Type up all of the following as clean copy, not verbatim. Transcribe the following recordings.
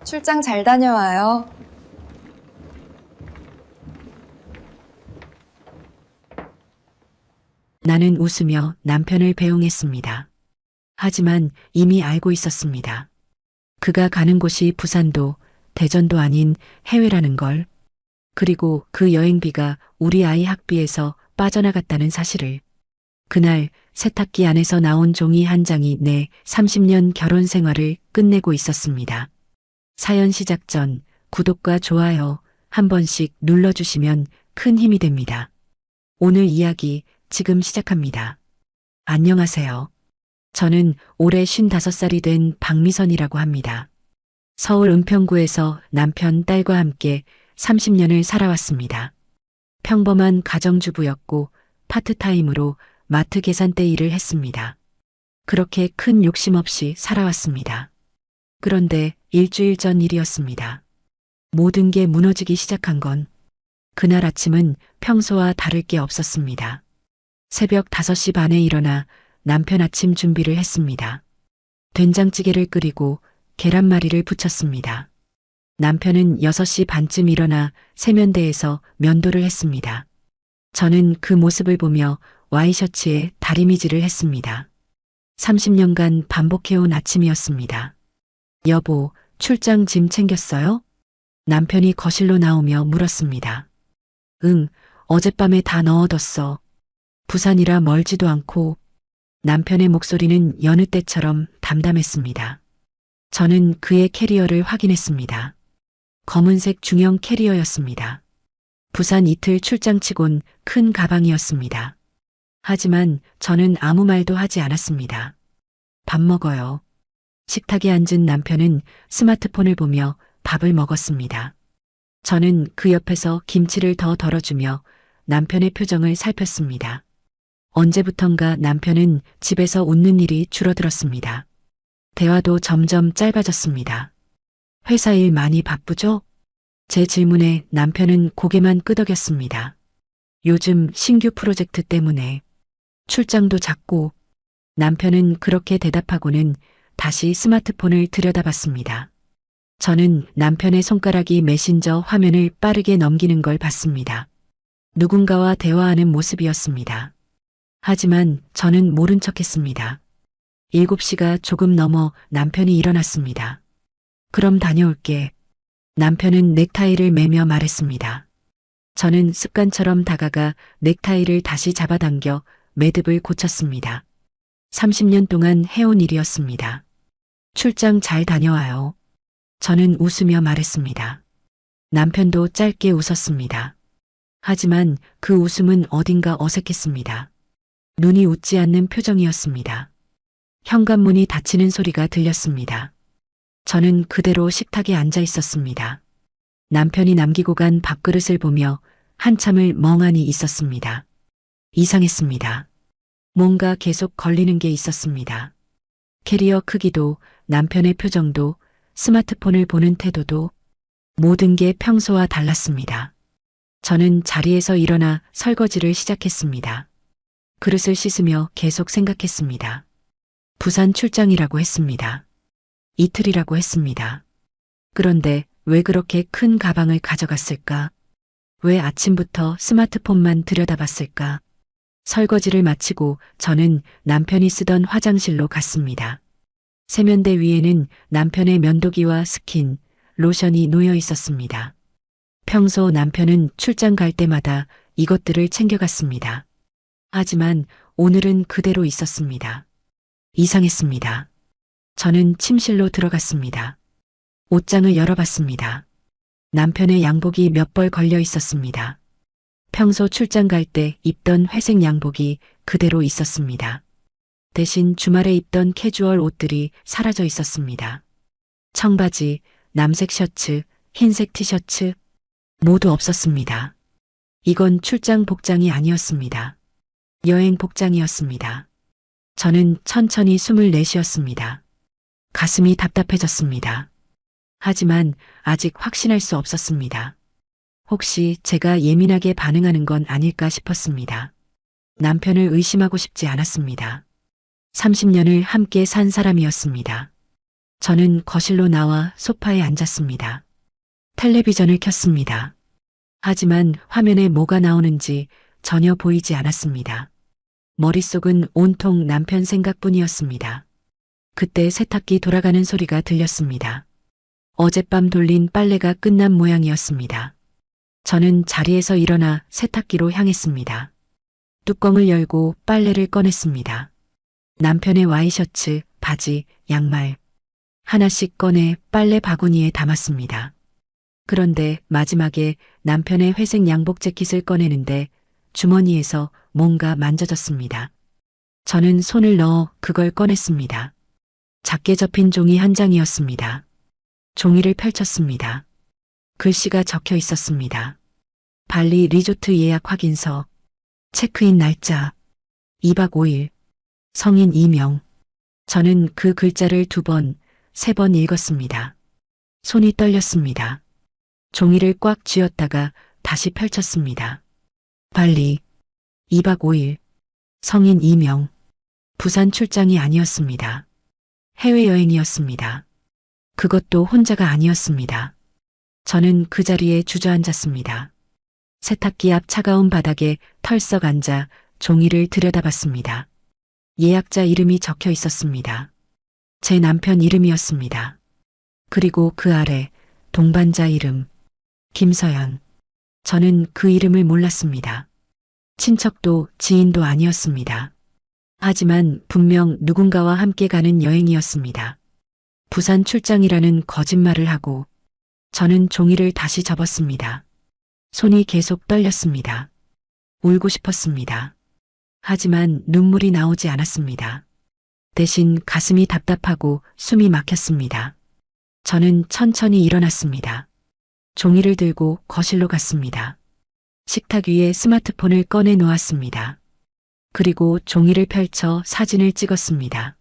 출장 잘 다녀와요. 나는 웃으며 남편을 배웅했습니다. 하지만 이미 알고 있었습니다. 그가 가는 곳이 부산도 대전도 아닌 해외라는 걸, 그리고 그 여행비가 우리 아이 학비에서 빠져나갔다는 사실을. 그날 세탁기 안에서 나온 종이 한 장이 내 30년 결혼 생활을 끝내고 있었습니다. 사연 시작 전 구독과 좋아요 한 번씩 눌러주시면 큰 힘이 됩니다. 오늘 이야기 지금 시작합니다. 안녕하세요. 저는 올해 55살이 된 박미선이라고 합니다. 서울 은평구에서 남편, 딸과 함께 30년을 살아왔습니다. 평범한 가정주부였고 파트타임으로 마트 계산대 일을 했습니다. 그렇게 큰 욕심 없이 살아왔습니다. 그런데 일주일 전 일이었습니다. 모든 게 무너지기 시작한 건 그날 아침은 평소와 다를 게 없었습니다. 새벽 5시 반에 일어나 남편 아침 준비를 했습니다. 된장찌개를 끓이고 계란말이를 부쳤습니다. 남편은 6시 반쯤 일어나 세면대에서 면도를 했습니다. 저는 그 모습을 보며 와이셔츠에 다리미질을 했습니다. 30년간 반복해온 아침이었습니다. 여보, 출장 짐 챙겼어요? 남편이 거실로 나오며 물었습니다. 응, 어젯밤에 다 넣어뒀어. 부산이라 멀지도 않고. 남편의 목소리는 여느 때처럼 담담했습니다. 저는 그의 캐리어를 확인했습니다. 검은색 중형 캐리어였습니다. 부산 이틀 출장치곤 큰 가방이었습니다. 하지만 저는 아무 말도 하지 않았습니다. 밥 먹어요. 식탁에 앉은 남편은 스마트폰을 보며 밥을 먹었습니다. 저는 그 옆에서 김치를 더 덜어주며 남편의 표정을 살폈습니다. 언제부턴가 남편은 집에서 웃는 일이 줄어들었습니다. 대화도 점점 짧아졌습니다. 회사 일 많이 바쁘죠? 제 질문에 남편은 고개만 끄덕였습니다. 요즘 신규 프로젝트 때문에 출장도 잦고. 남편은 그렇게 대답하고는 다시 스마트폰을 들여다봤습니다. 저는 남편의 손가락이 메신저 화면을 빠르게 넘기는 걸 봤습니다. 누군가와 대화하는 모습이었습니다. 하지만 저는 모른 척했습니다. 7시가 조금 넘어 남편이 일어났습니다. 그럼 다녀올게. 남편은 넥타이를 매며 말했습니다. 저는 습관처럼 다가가 넥타이를 다시 잡아당겨 매듭을 고쳤습니다. 30년 동안 해온 일이었습니다. 출장 잘 다녀와요. 저는 웃으며 말했습니다. 남편도 짧게 웃었습니다. 하지만 그 웃음은 어딘가 어색했습니다. 눈이 웃지 않는 표정이었습니다. 현관문이 닫히는 소리가 들렸습니다. 저는 그대로 식탁에 앉아 있었습니다. 남편이 남기고 간 밥그릇을 보며 한참을 멍하니 있었습니다. 이상했습니다. 뭔가 계속 걸리는 게 있었습니다. 캐리어 크기도, 남편의 표정도, 스마트폰을 보는 태도도, 모든 게 평소와 달랐습니다. 저는 자리에서 일어나 설거지를 시작했습니다. 그릇을 씻으며 계속 생각했습니다. 부산 출장이라고 했습니다. 이틀이라고 했습니다. 그런데 왜 그렇게 큰 가방을 가져갔을까? 왜 아침부터 스마트폰만 들여다봤을까? 설거지를 마치고 저는 남편이 쓰던 화장실로 갔습니다. 세면대 위에는 남편의 면도기와 스킨, 로션이 놓여 있었습니다. 평소 남편은 출장 갈 때마다 이것들을 챙겨갔습니다. 하지만 오늘은 그대로 있었습니다. 이상했습니다. 저는 침실로 들어갔습니다. 옷장을 열어봤습니다. 남편의 양복이 몇 벌 걸려 있었습니다. 평소 출장 갈 때 입던 회색 양복이 그대로 있었습니다. 대신 주말에 입던 캐주얼 옷들이 사라져 있었습니다. 청바지, 남색 셔츠, 흰색 티셔츠 모두 없었습니다. 이건 출장 복장이 아니었습니다. 여행 복장이었습니다. 저는 천천히 숨을 내쉬었습니다. 가슴이 답답해졌습니다. 하지만 아직 확신할 수 없었습니다. 혹시 제가 예민하게 반응하는 건 아닐까 싶었습니다. 남편을 의심하고 싶지 않았습니다. 30년을 함께 산 사람이었습니다. 저는 거실로 나와 소파에 앉았습니다. 텔레비전을 켰습니다. 하지만 화면에 뭐가 나오는지 전혀 보이지 않았습니다. 머릿속은 온통 남편 생각뿐이었습니다. 그때 세탁기 돌아가는 소리가 들렸습니다. 어젯밤 돌린 빨래가 끝난 모양이었습니다. 저는 자리에서 일어나 세탁기로 향했습니다. 뚜껑을 열고 빨래를 꺼냈습니다. 남편의 와이셔츠, 바지, 양말 하나씩 꺼내 빨래 바구니에 담았습니다. 그런데 마지막에 남편의 회색 양복 재킷을 꺼내는데 주머니에서 뭔가 만져졌습니다. 저는 손을 넣어 그걸 꺼냈습니다. 작게 접힌 종이 한 장이었습니다. 종이를 펼쳤습니다. 글씨가 적혀 있었습니다. 발리 리조트 예약 확인서, 체크인 날짜, 2박 5일, 성인 2명. 저는 그 글자를 2번, 3번 읽었습니다. 손이 떨렸습니다. 종이를 꽉 쥐었다가 다시 펼쳤습니다. 발리, 2박 5일, 성인 2명. 부산 출장이 아니었습니다. 해외여행이었습니다. 그것도 혼자가 아니었습니다. 저는 그 자리에 주저앉았습니다. 세탁기 앞 차가운 바닥에 털썩 앉아 종이를 들여다봤습니다. 예약자 이름이 적혀 있었습니다. 제 남편 이름이었습니다. 그리고 그 아래 동반자 이름, 김서연. 저는 그 이름을 몰랐습니다. 친척도 지인도 아니었습니다. 하지만 분명 누군가와 함께 가는 여행이었습니다. 부산 출장이라는 거짓말을 하고 저는 종이를 다시 접었습니다. 손이 계속 떨렸습니다. 울고 싶었습니다. 하지만 눈물이 나오지 않았습니다. 대신 가슴이 답답하고 숨이 막혔습니다. 저는 천천히 일어났습니다. 종이를 들고 거실로 갔습니다. 식탁 위에 스마트폰을 꺼내 놓았습니다. 그리고 종이를 펼쳐 사진을 찍었습니다.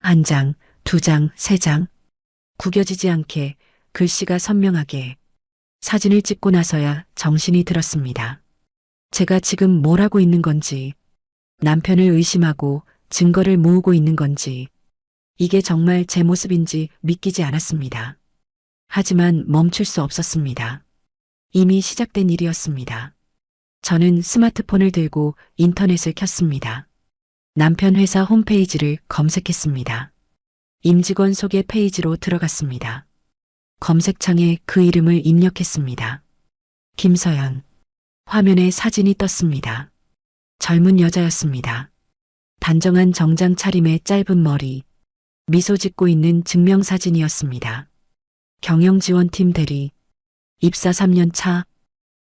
1장, 2장, 3장. 구겨지지 않게 글씨가 선명하게. 사진을 찍고 나서야 정신이 들었습니다. 제가 지금 뭘 하고 있는 건지, 남편을 의심하고 증거를 모으고 있는 건지, 이게 정말 제 모습인지 믿기지 않았습니다. 하지만 멈출 수 없었습니다. 이미 시작된 일이었습니다. 저는 스마트폰을 들고 인터넷을 켰습니다. 남편 회사 홈페이지를 검색했습니다. 임직원 소개 페이지로 들어갔습니다. 검색창에 그 이름을 입력했습니다. 김서연. 화면에 사진이 떴습니다. 젊은 여자였습니다. 단정한 정장 차림에 짧은 머리, 미소 짓고 있는 증명사진이었습니다. 경영지원팀 대리, 입사 3년 차.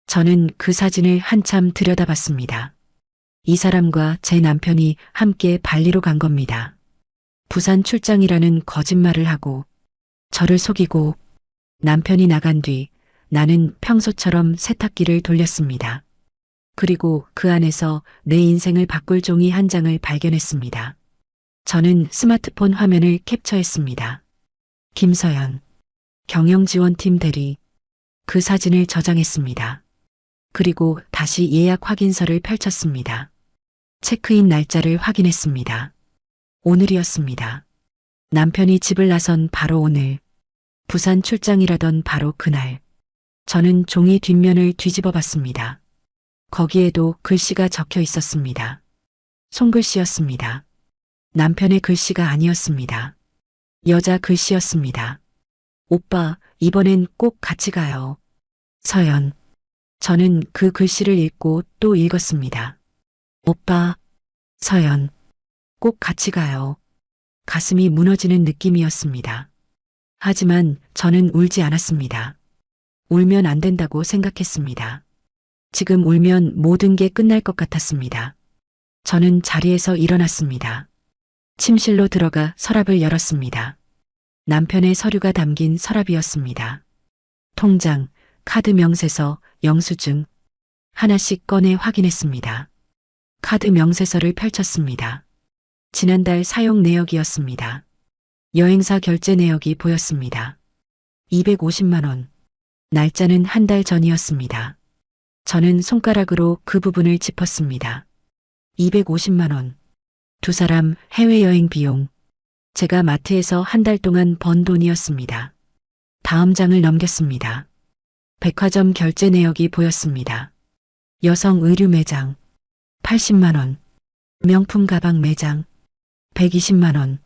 저는 그 사진을 한참 들여다봤습니다. 이 사람과 제 남편이 함께 발리로 간 겁니다. 부산 출장이라는 거짓말을 하고 저를 속이고 남편이 나간 뒤 나는 평소처럼 세탁기를 돌렸습니다. 그리고 그 안에서 내 인생을 바꿀 종이 한 장을 발견했습니다. 저는 스마트폰 화면을 캡처했습니다. 김서연, 경영지원팀 대리. 그 사진을 저장했습니다. 그리고 다시 예약 확인서를 펼쳤습니다. 체크인 날짜를 확인했습니다. 오늘이었습니다. 남편이 집을 나선 바로 오늘. 부산 출장이라던 바로 그날. 저는 종이 뒷면을 뒤집어 봤습니다. 거기에도 글씨가 적혀 있었습니다. 손글씨였습니다. 남편의 글씨가 아니었습니다. 여자 글씨였습니다. 오빠, 이번엔 꼭 같이 가요. 서연. 저는 그 글씨를 읽고 또 읽었습니다. 오빠, 서연. 꼭 같이 가요. 가슴이 무너지는 느낌이었습니다. 하지만 저는 울지 않았습니다. 울면 안 된다고 생각했습니다. 지금 울면 모든 게 끝날 것 같았습니다. 저는 자리에서 일어났습니다. 침실로 들어가 서랍을 열었습니다. 남편의 서류가 담긴 서랍이었습니다. 통장, 카드 명세서, 영수증. 하나씩 꺼내 확인했습니다. 카드 명세서를 펼쳤습니다. 지난달 사용 내역이었습니다. 여행사 결제 내역이 보였습니다. 250만 원. 날짜는 한 달 전이었습니다. 저는 손가락으로 그 부분을 짚었습니다. 250만 원. 두 사람 해외여행 비용. 제가 마트에서 한 달 동안 번 돈이었습니다. 다음 장을 넘겼습니다. 백화점 결제 내역이 보였습니다. 여성 의류 매장 80만 원, 명품 가방 매장 120만 원.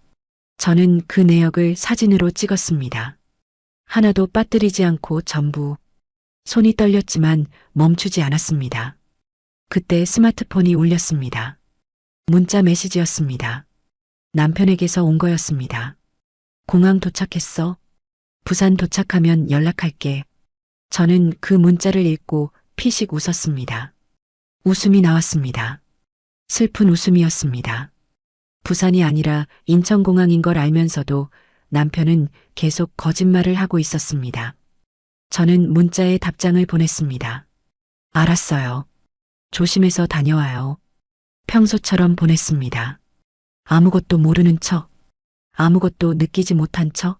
저는 그 내역을 사진으로 찍었습니다. 하나도 빠뜨리지 않고 전부. 손이 떨렸지만 멈추지 않았습니다. 그때 스마트폰이 울렸습니다. 문자 메시지였습니다. 남편에게서 온 거였습니다. 공항 도착했어. 부산 도착하면 연락할게. 저는 그 문자를 읽고 피식 웃었습니다. 웃음이 나왔습니다. 슬픈 웃음이었습니다. 부산이 아니라 인천공항인 걸 알면서도 남편은 계속 거짓말을 하고 있었습니다. 저는 문자에 답장을 보냈습니다. 알았어요. 조심해서 다녀와요. 평소처럼 보냈습니다. 아무것도 모르는 척, 아무것도 느끼지 못한 척.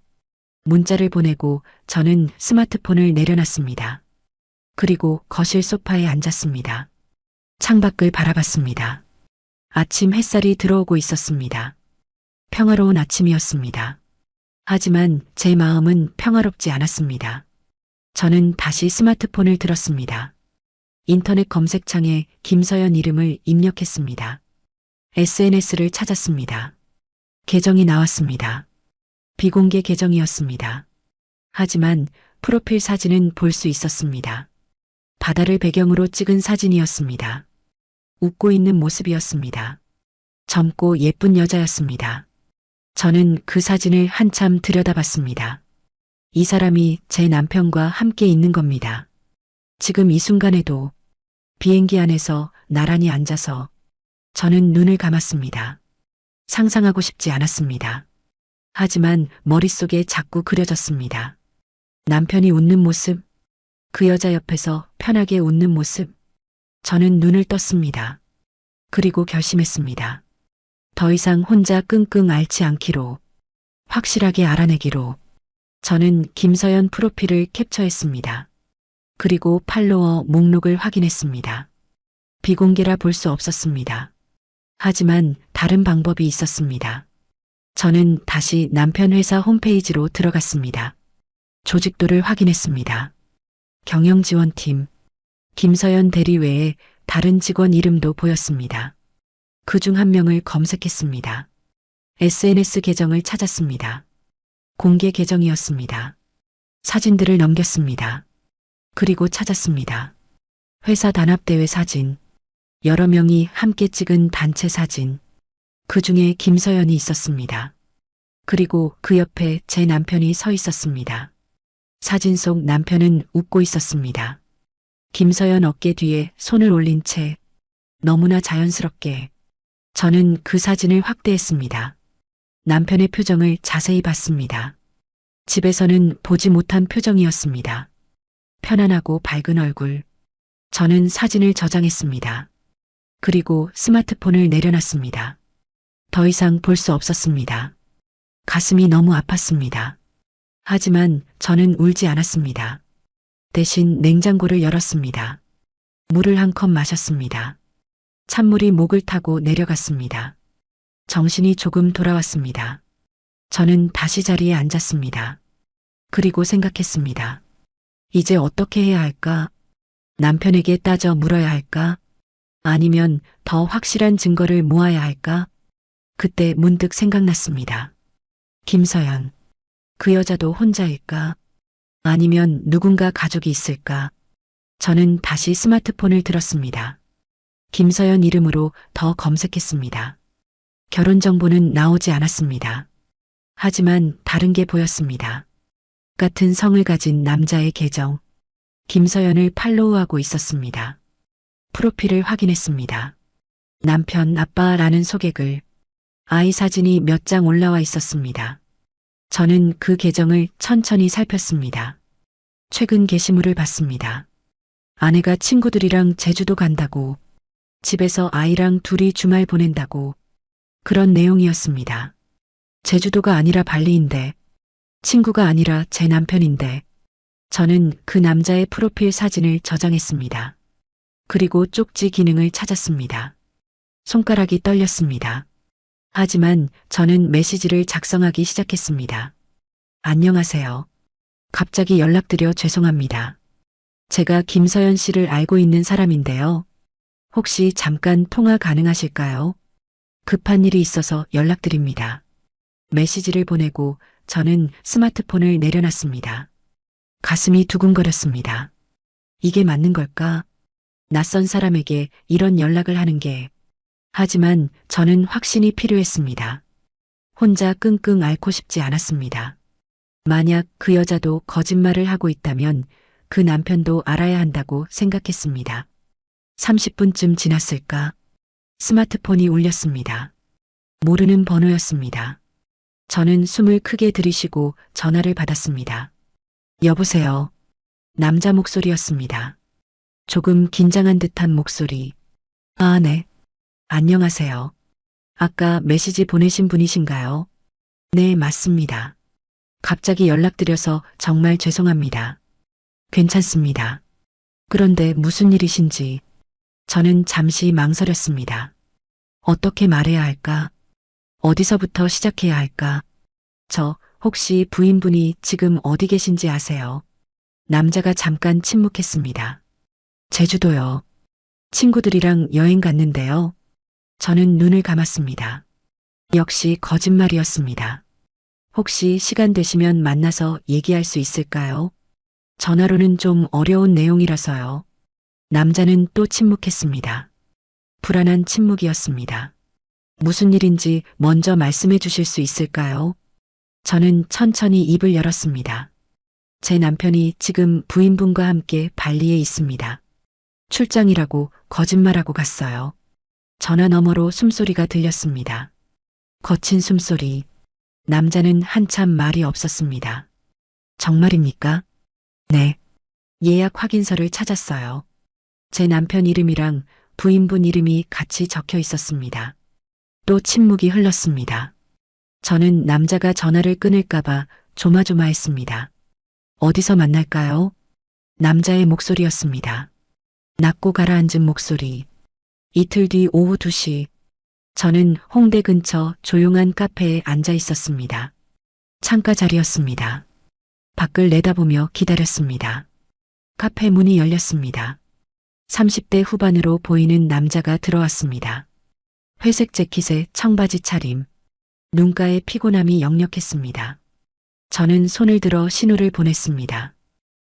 문자를 보내고 저는 스마트폰을 내려놨습니다. 그리고 거실 소파에 앉았습니다. 창밖을 바라봤습니다. 아침 햇살이 들어오고 있었습니다. 평화로운 아침이었습니다. 하지만 제 마음은 평화롭지 않았습니다. 저는 다시 스마트폰을 들었습니다. 인터넷 검색창에 김서연 이름을 입력했습니다. SNS를 찾았습니다. 계정이 나왔습니다. 비공개 계정이었습니다. 하지만 프로필 사진은 볼 수 있었습니다. 바다를 배경으로 찍은 사진이었습니다. 웃고 있는 모습이었습니다. 젊고 예쁜 여자였습니다. 저는 그 사진을 한참 들여다봤습니다. 이 사람이 제 남편과 함께 있는 겁니다. 지금 이 순간에도 비행기 안에서 나란히 앉아서 저는 눈을 감았습니다. 상상하고 싶지 않았습니다. 하지만 머릿속에 자꾸 그려졌습니다. 남편이 웃는 모습, 그 여자 옆에서 편하게 웃는 모습. 저는 눈을 떴습니다. 그리고 결심했습니다. 더 이상 혼자 끙끙 앓지 않기로, 확실하게 알아내기로. 저는 김서연 프로필을 캡처했습니다. 그리고 팔로워 목록을 확인했습니다. 비공개라 볼 수 없었습니다. 하지만 다른 방법이 있었습니다. 저는 다시 남편 회사 홈페이지로 들어갔습니다. 조직도를 확인했습니다. 경영지원팀, 김서연 대리 외에 다른 직원 이름도 보였습니다. 그 중 한 명을 검색했습니다. SNS 계정을 찾았습니다. 공개 계정이었습니다. 사진들을 넘겼습니다. 그리고 찾았습니다. 회사 단합대회 사진, 여러 명이 함께 찍은 단체 사진, 그 중에 김서연이 있었습니다. 그리고 그 옆에 제 남편이 서 있었습니다. 사진 속 남편은 웃고 있었습니다. 김서연 어깨 뒤에 손을 올린 채 너무나 자연스럽게. 저는 그 사진을 확대했습니다. 남편의 표정을 자세히 봤습니다. 집에서는 보지 못한 표정이었습니다. 편안하고 밝은 얼굴. 저는 사진을 저장했습니다. 그리고 스마트폰을 내려놨습니다. 더 이상 볼 수 없었습니다. 가슴이 너무 아팠습니다. 하지만 저는 울지 않았습니다. 대신 냉장고를 열었습니다. 물을 한 컵 마셨습니다. 찬물이 목을 타고 내려갔습니다. 정신이 조금 돌아왔습니다. 저는 다시 자리에 앉았습니다. 그리고 생각했습니다. 이제 어떻게 해야 할까? 남편에게 따져 물어야 할까? 아니면 더 확실한 증거를 모아야 할까? 그때 문득 생각났습니다. 김서연. 그 여자도 혼자일까? 아니면 누군가 가족이 있을까? 저는 다시 스마트폰을 들었습니다. 김서연 이름으로 더 검색했습니다. 결혼 정보는 나오지 않았습니다. 하지만 다른 게 보였습니다. 같은 성을 가진 남자의 계정. 김서연을 팔로우하고 있었습니다. 프로필을 확인했습니다. 남편, 아빠라는 소개글. 아이 사진이 몇 장 올라와 있었습니다. 저는 그 계정을 천천히 살폈습니다. 최근 게시물을 봤습니다. 아내가 친구들이랑 제주도 간다고, 집에서 아이랑 둘이 주말 보낸다고, 그런 내용이었습니다. 제주도가 아니라 발리인데, 친구가 아니라 제 남편인데, 저는 그 남자의 프로필 사진을 저장했습니다. 그리고 쪽지 기능을 찾았습니다. 손가락이 떨렸습니다. 하지만 저는 메시지를 작성하기 시작했습니다. 안녕하세요. 갑자기 연락드려 죄송합니다. 제가 김서연 씨를 알고 있는 사람인데요. 혹시 잠깐 통화 가능하실까요? 급한 일이 있어서 연락드립니다. 메시지를 보내고 저는 스마트폰을 내려놨습니다. 가슴이 두근거렸습니다. 이게 맞는 걸까? 낯선 사람에게 이런 연락을 하는 게. 하지만 저는 확신이 필요했습니다. 혼자 끙끙 앓고 싶지 않았습니다. 만약 그 여자도 거짓말을 하고 있다면 그 남편도 알아야 한다고 생각했습니다. 30분쯤 지났을까? 스마트폰이 울렸습니다. 모르는 번호였습니다. 저는 숨을 크게 들이쉬고 전화를 받았습니다. 여보세요. 남자 목소리였습니다. 조금 긴장한 듯한 목소리. 아, 네. 안녕하세요. 아까 메시지 보내신 분이신가요? 네, 맞습니다. 갑자기 연락드려서 정말 죄송합니다. 괜찮습니다. 그런데 무슨 일이신지. 저는 잠시 망설였습니다. 어떻게 말해야 할까? 어디서부터 시작해야 할까? 저 혹시 부인분이 지금 어디 계신지 아세요? 남자가 잠깐 침묵했습니다. 제주도요. 친구들이랑 여행 갔는데요. 저는 눈을 감았습니다. 역시 거짓말이었습니다. 혹시 시간 되시면 만나서 얘기할 수 있을까요? 전화로는 좀 어려운 내용이라서요. 남자는 또 침묵했습니다. 불안한 침묵이었습니다. 무슨 일인지 먼저 말씀해 주실 수 있을까요? 저는 천천히 입을 열었습니다. 제 남편이 지금 부인분과 함께 발리에 있습니다. 출장이라고 거짓말하고 갔어요. 전화 너머로 숨소리가 들렸습니다. 거친 숨소리. 남자는 한참 말이 없었습니다. 정말입니까? 네. 예약 확인서를 찾았어요. 제 남편 이름이랑 부인분 이름이 같이 적혀 있었습니다. 또 침묵이 흘렀습니다. 저는 남자가 전화를 끊을까봐 조마조마했습니다. 어디서 만날까요? 남자의 목소리였습니다. 낮고 가라앉은 목소리. 이틀 뒤 오후 2시. 저는 홍대 근처 조용한 카페에 앉아 있었습니다. 창가 자리였습니다. 밖을 내다보며 기다렸습니다. 카페 문이 열렸습니다. 30대 후반으로 보이는 남자가 들어왔습니다. 회색 재킷에 청바지 차림. 눈가에 피곤함이 역력했습니다. 저는 손을 들어 신호를 보냈습니다.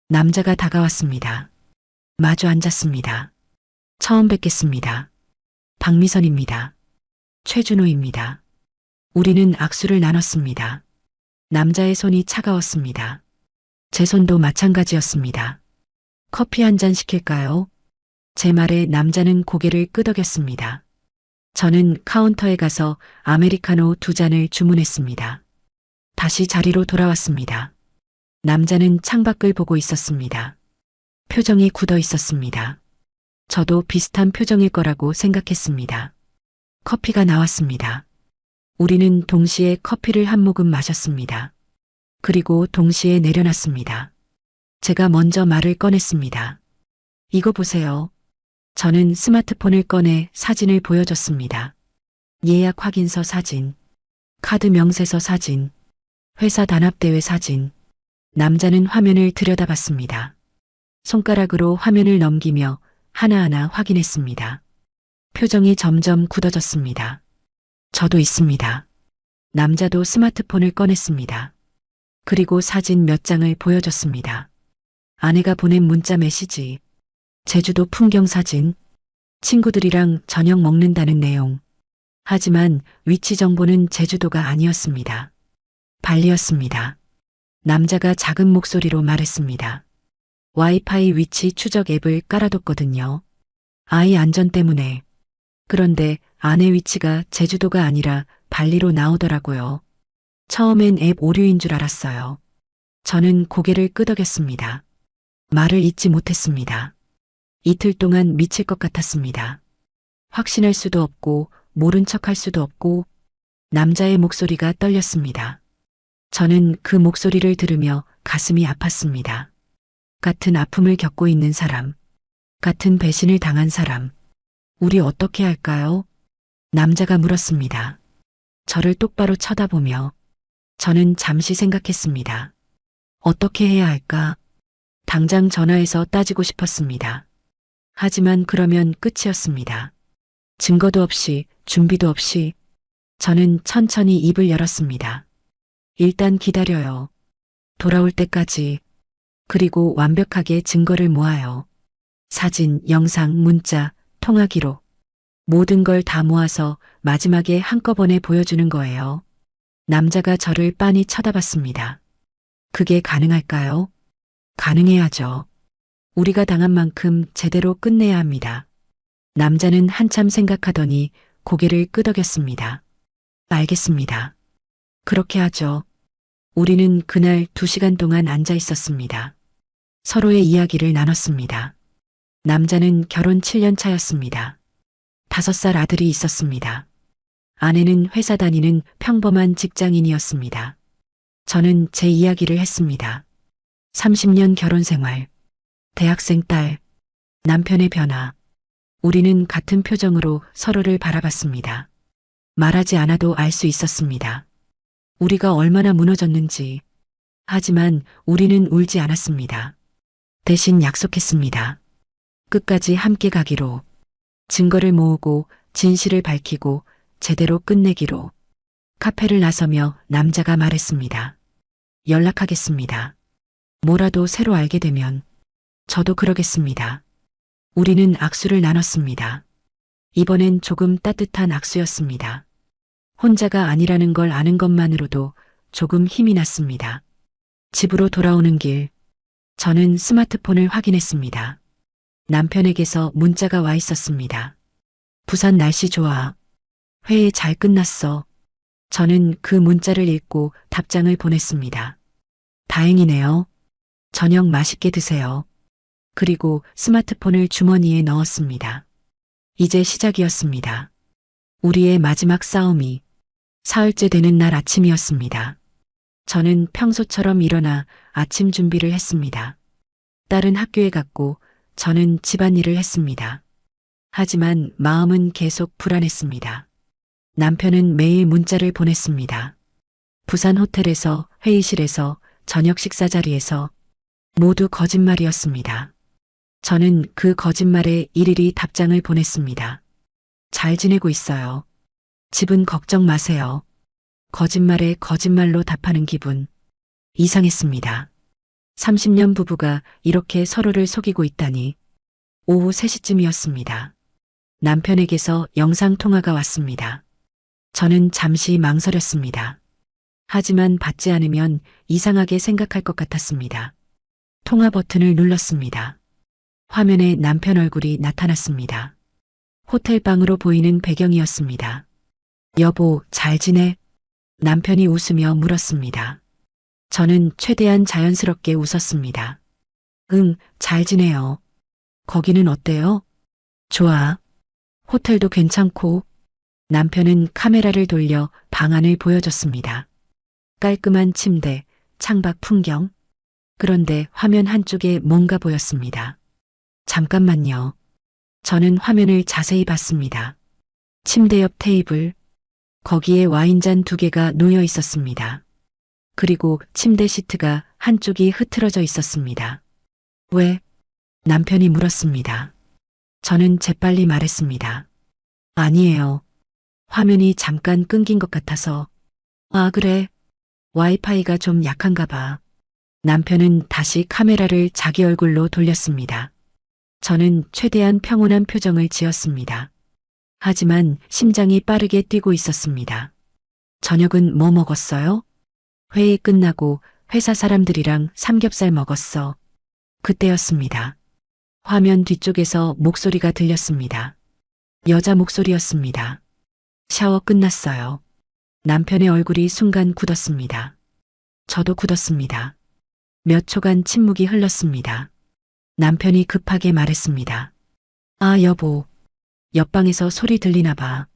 남자가 다가왔습니다. 마주 앉았습니다. 처음 뵙겠습니다. 박미선입니다. 최준호입니다. 우리는 악수를 나눴습니다. 남자의 손이 차가웠습니다. 제 손도 마찬가지였습니다. 커피 한 잔 시킬까요? 제 말에 남자는 고개를 끄덕였습니다. 저는 카운터에 가서 아메리카노 2잔을 주문했습니다. 다시 자리로 돌아왔습니다. 남자는 창밖을 보고 있었습니다. 표정이 굳어 있었습니다. 저도 비슷한 표정일 거라고 생각했습니다. 커피가 나왔습니다. 우리는 동시에 커피를 한 모금 마셨습니다. 그리고 동시에 내려놨습니다. 제가 먼저 말을 꺼냈습니다. 이거 보세요. 저는 스마트폰을 꺼내 사진을 보여줬습니다. 예약 확인서 사진, 카드 명세서 사진, 회사 단합대회 사진. 남자는 화면을 들여다봤습니다. 손가락으로 화면을 넘기며 하나하나 확인했습니다. 표정이 점점 굳어졌습니다. 저도 있습니다. 남자도 스마트폰을 꺼냈습니다. 그리고 사진 몇 장을 보여줬습니다. 아내가 보낸 문자 메시지, 제주도 풍경 사진, 친구들이랑 저녁 먹는다는 내용. 하지만 위치 정보는 제주도가 아니었습니다. 발리였습니다. 남자가 작은 목소리로 말했습니다. 와이파이 위치 추적 앱을 깔아뒀거든요. 아이 안전 때문에. 그런데 아내 위치가 제주도가 아니라 발리로 나오더라고요. 처음엔 앱 오류인 줄 알았어요. 저는 고개를 끄덕였습니다. 말을 잇지 못했습니다. 이틀 동안 미칠 것 같았습니다. 확신할 수도 없고 모른 척할 수도 없고 남자의 목소리가 떨렸습니다. 저는 그 목소리를 들으며 가슴이 아팠습니다. 같은 아픔을 겪고 있는 사람, 같은 배신을 당한 사람, 우리 어떻게 할까요? 남자가 물었습니다. 저를 똑바로 쳐다보며 저는 잠시 생각했습니다. 어떻게 해야 할까? 당장 전화해서 따지고 싶었습니다. 하지만 그러면 끝이었습니다. 증거도 없이, 준비도 없이 저는 천천히 입을 열었습니다. 일단 기다려요. 돌아올 때까지. 그리고 완벽하게 증거를 모아요. 사진, 영상, 문자, 통화 기록. 모든 걸 다 모아서 마지막에 한꺼번에 보여주는 거예요. 남자가 저를 빤히 쳐다봤습니다. 그게 가능할까요? 가능해야죠. 우리가 당한 만큼 제대로 끝내야 합니다. 남자는 한참 생각하더니 고개를 끄덕였습니다. 알겠습니다. 그렇게 하죠. 우리는 그날 2시간 동안 앉아 있었습니다. 서로의 이야기를 나눴습니다. 남자는 결혼 7년 차였습니다. 5살 아들이 있었습니다. 아내는 회사 다니는 평범한 직장인이었습니다. 저는 제 이야기를 했습니다. 30년 결혼 생활, 대학생 딸, 남편의 변화. 우리는 같은 표정으로 서로를 바라봤습니다. 말하지 않아도 알 수 있었습니다. 우리가 얼마나 무너졌는지. 하지만 우리는 울지 않았습니다. 대신 약속했습니다. 끝까지 함께 가기로. 증거를 모으고 진실을 밝히고 제대로 끝내기로. 카페를 나서며 남자가 말했습니다. 연락하겠습니다. 뭐라도 새로 알게 되면 저도 그러겠습니다. 우리는 악수를 나눴습니다. 이번엔 조금 따뜻한 악수였습니다. 혼자가 아니라는 걸 아는 것만으로도 조금 힘이 났습니다. 집으로 돌아오는 길, 저는 스마트폰을 확인했습니다. 남편에게서 문자가 와 있었습니다. 부산 날씨 좋아. 회의 잘 끝났어. 저는 그 문자를 읽고 답장을 보냈습니다. 다행이네요. 저녁 맛있게 드세요. 그리고 스마트폰을 주머니에 넣었습니다. 이제 시작이었습니다. 우리의 마지막 싸움이. 사흘째 되는 날 아침이었습니다. 저는 평소처럼 일어나 아침 준비를 했습니다. 딸은 학교에 갔고 저는 집안일을 했습니다. 하지만 마음은 계속 불안했습니다. 남편은 매일 문자를 보냈습니다. 부산 호텔에서, 회의실에서, 저녁 식사 자리에서 모두 거짓말이었습니다. 저는 그 거짓말에 일일이 답장을 보냈습니다. 잘 지내고 있어요. 집은 걱정 마세요. 거짓말에 거짓말로 답하는 기분. 이상했습니다. 30년 부부가 이렇게 서로를 속이고 있다니. 오후 3시쯤이었습니다. 남편에게서 영상통화가 왔습니다. 저는 잠시 망설였습니다. 하지만 받지 않으면 이상하게 생각할 것 같았습니다. 통화 버튼을 눌렀습니다. 화면에 남편 얼굴이 나타났습니다. 호텔 방으로 보이는 배경이었습니다. 여보, 잘 지내? 남편이 웃으며 물었습니다. 저는 최대한 자연스럽게 웃었습니다. 응, 잘 지내요. 거기는 어때요? 좋아. 호텔도 괜찮고. 남편은 카메라를 돌려 방 안을 보여줬습니다. 깔끔한 침대, 창밖 풍경. 그런데 화면 한쪽에 뭔가 보였습니다. 잠깐만요. 저는 화면을 자세히 봤습니다. 침대 옆 테이블. 거기에 와인잔 2개가 놓여 있었습니다. 그리고 침대 시트가 한쪽이 흐트러져 있었습니다. 왜? 남편이 물었습니다. 저는 재빨리 말했습니다. 아니에요. 화면이 잠깐 끊긴 것 같아서. 아, 그래. 와이파이가 좀 약한가 봐. 남편은 다시 카메라를 자기 얼굴로 돌렸습니다. 저는 최대한 평온한 표정을 지었습니다. 하지만 심장이 빠르게 뛰고 있었습니다. 저녁은 뭐 먹었어요? 회의 끝나고 회사 사람들이랑 삼겹살 먹었어. 그때였습니다. 화면 뒤쪽에서 목소리가 들렸습니다. 여자 목소리였습니다. 샤워 끝났어요. 남편의 얼굴이 순간 굳었습니다. 저도 굳었습니다. 몇 초간 침묵이 흘렀습니다. 남편이 급하게 말했습니다. 아, 여보. 옆방에서 소리 들리나 봐.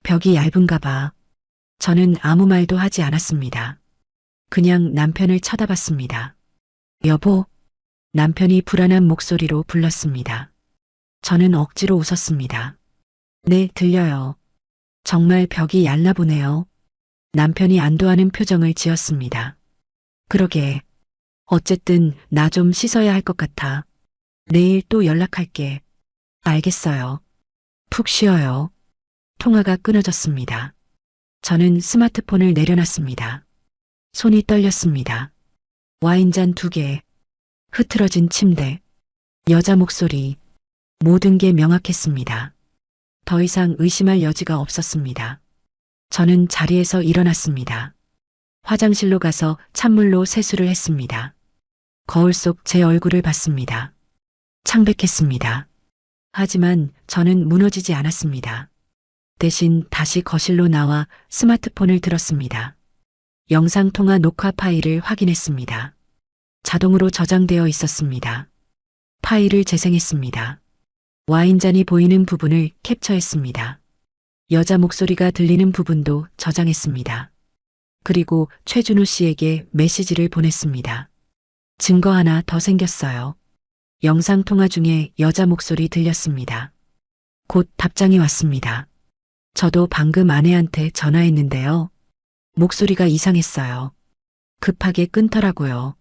벽이 얇은가 봐. 저는 아무 말도 하지 않았습니다. 그냥 남편을 쳐다봤습니다. 여보. 남편이 불안한 목소리로 불렀습니다. 저는 억지로 웃었습니다. 네, 들려요. 정말 벽이 얇나 보네요. 남편이 안도하는 표정을 지었습니다. 그러게. 어쨌든 나 좀 씻어야 할 것 같아. 내일 또 연락할게. 알겠어요. 푹 쉬어요. 통화가 끊어졌습니다. 저는 스마트폰을 내려놨습니다. 손이 떨렸습니다. 와인잔 2개, 흐트러진 침대, 여자 목소리, 모든 게 명확했습니다. 더 이상 의심할 여지가 없었습니다. 저는 자리에서 일어났습니다. 화장실로 가서 찬물로 세수를 했습니다. 거울 속 제 얼굴을 봤습니다. 창백했습니다. 하지만 저는 무너지지 않았습니다. 대신 다시 거실로 나와 스마트폰을 들었습니다. 영상통화 녹화 파일을 확인했습니다. 자동으로 저장되어 있었습니다. 파일을 재생했습니다. 와인잔이 보이는 부분을 캡처했습니다. 여자 목소리가 들리는 부분도 저장했습니다. 그리고 최준호 씨에게 메시지를 보냈습니다. 증거 하나 더 생겼어요. 영상통화 중에 여자 목소리 들렸습니다. 곧 답장이 왔습니다. 저도 방금 아내한테 전화했는데요. 목소리가 이상했어요. 급하게 끊더라고요.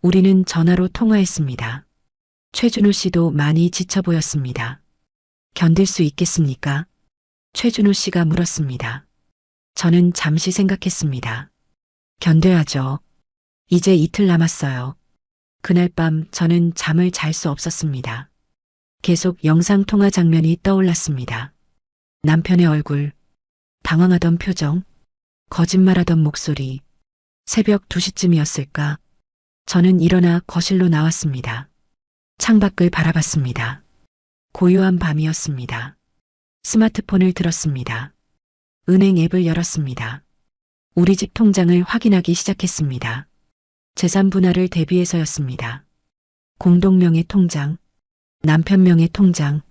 우리는 전화로 통화했습니다. 최준호 씨도 많이 지쳐 보였습니다. 견딜 수 있겠습니까? 최준호 씨가 물었습니다. 저는 잠시 생각했습니다. 견뎌야죠. 이제 이틀 남았어요. 그날 밤 저는 잠을 잘 수 없었습니다. 계속 영상통화 장면이 떠올랐습니다. 남편의 얼굴, 당황하던 표정, 거짓말하던 목소리, 새벽 2시쯤이었을까? 저는 일어나 거실로 나왔습니다. 창밖을 바라봤습니다. 고요한 밤이었습니다. 스마트폰을 들었습니다. 은행 앱을 열었습니다. 우리 집 통장을 확인하기 시작했습니다. 재산 분할을 대비해서였습니다. 공동명의 통장, 남편명의 통장,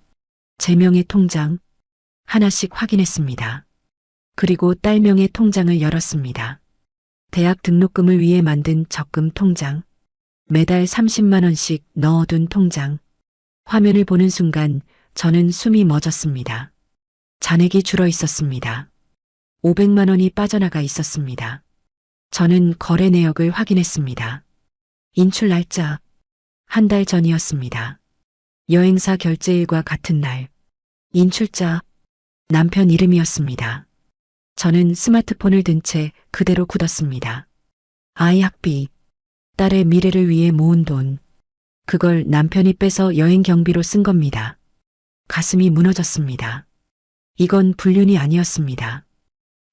제 명의 통장, 하나씩 확인했습니다. 그리고 딸명의 통장을 열었습니다. 대학 등록금을 위해 만든 적금 통장, 매달 30만 원씩 넣어둔 통장. 화면을 보는 순간 저는 숨이 멎었습니다. 잔액이 줄어 있었습니다. 500만 원이 빠져나가 있었습니다. 저는 거래 내역을 확인했습니다. 인출 날짜, 한 달 전이었습니다. 여행사 결제일과 같은 날, 인출자, 남편 이름이었습니다. 저는 스마트폰을 든 채 그대로 굳었습니다. 아이 학비, 딸의 미래를 위해 모은 돈, 그걸 남편이 빼서 여행 경비로 쓴 겁니다. 가슴이 무너졌습니다. 이건 불륜이 아니었습니다.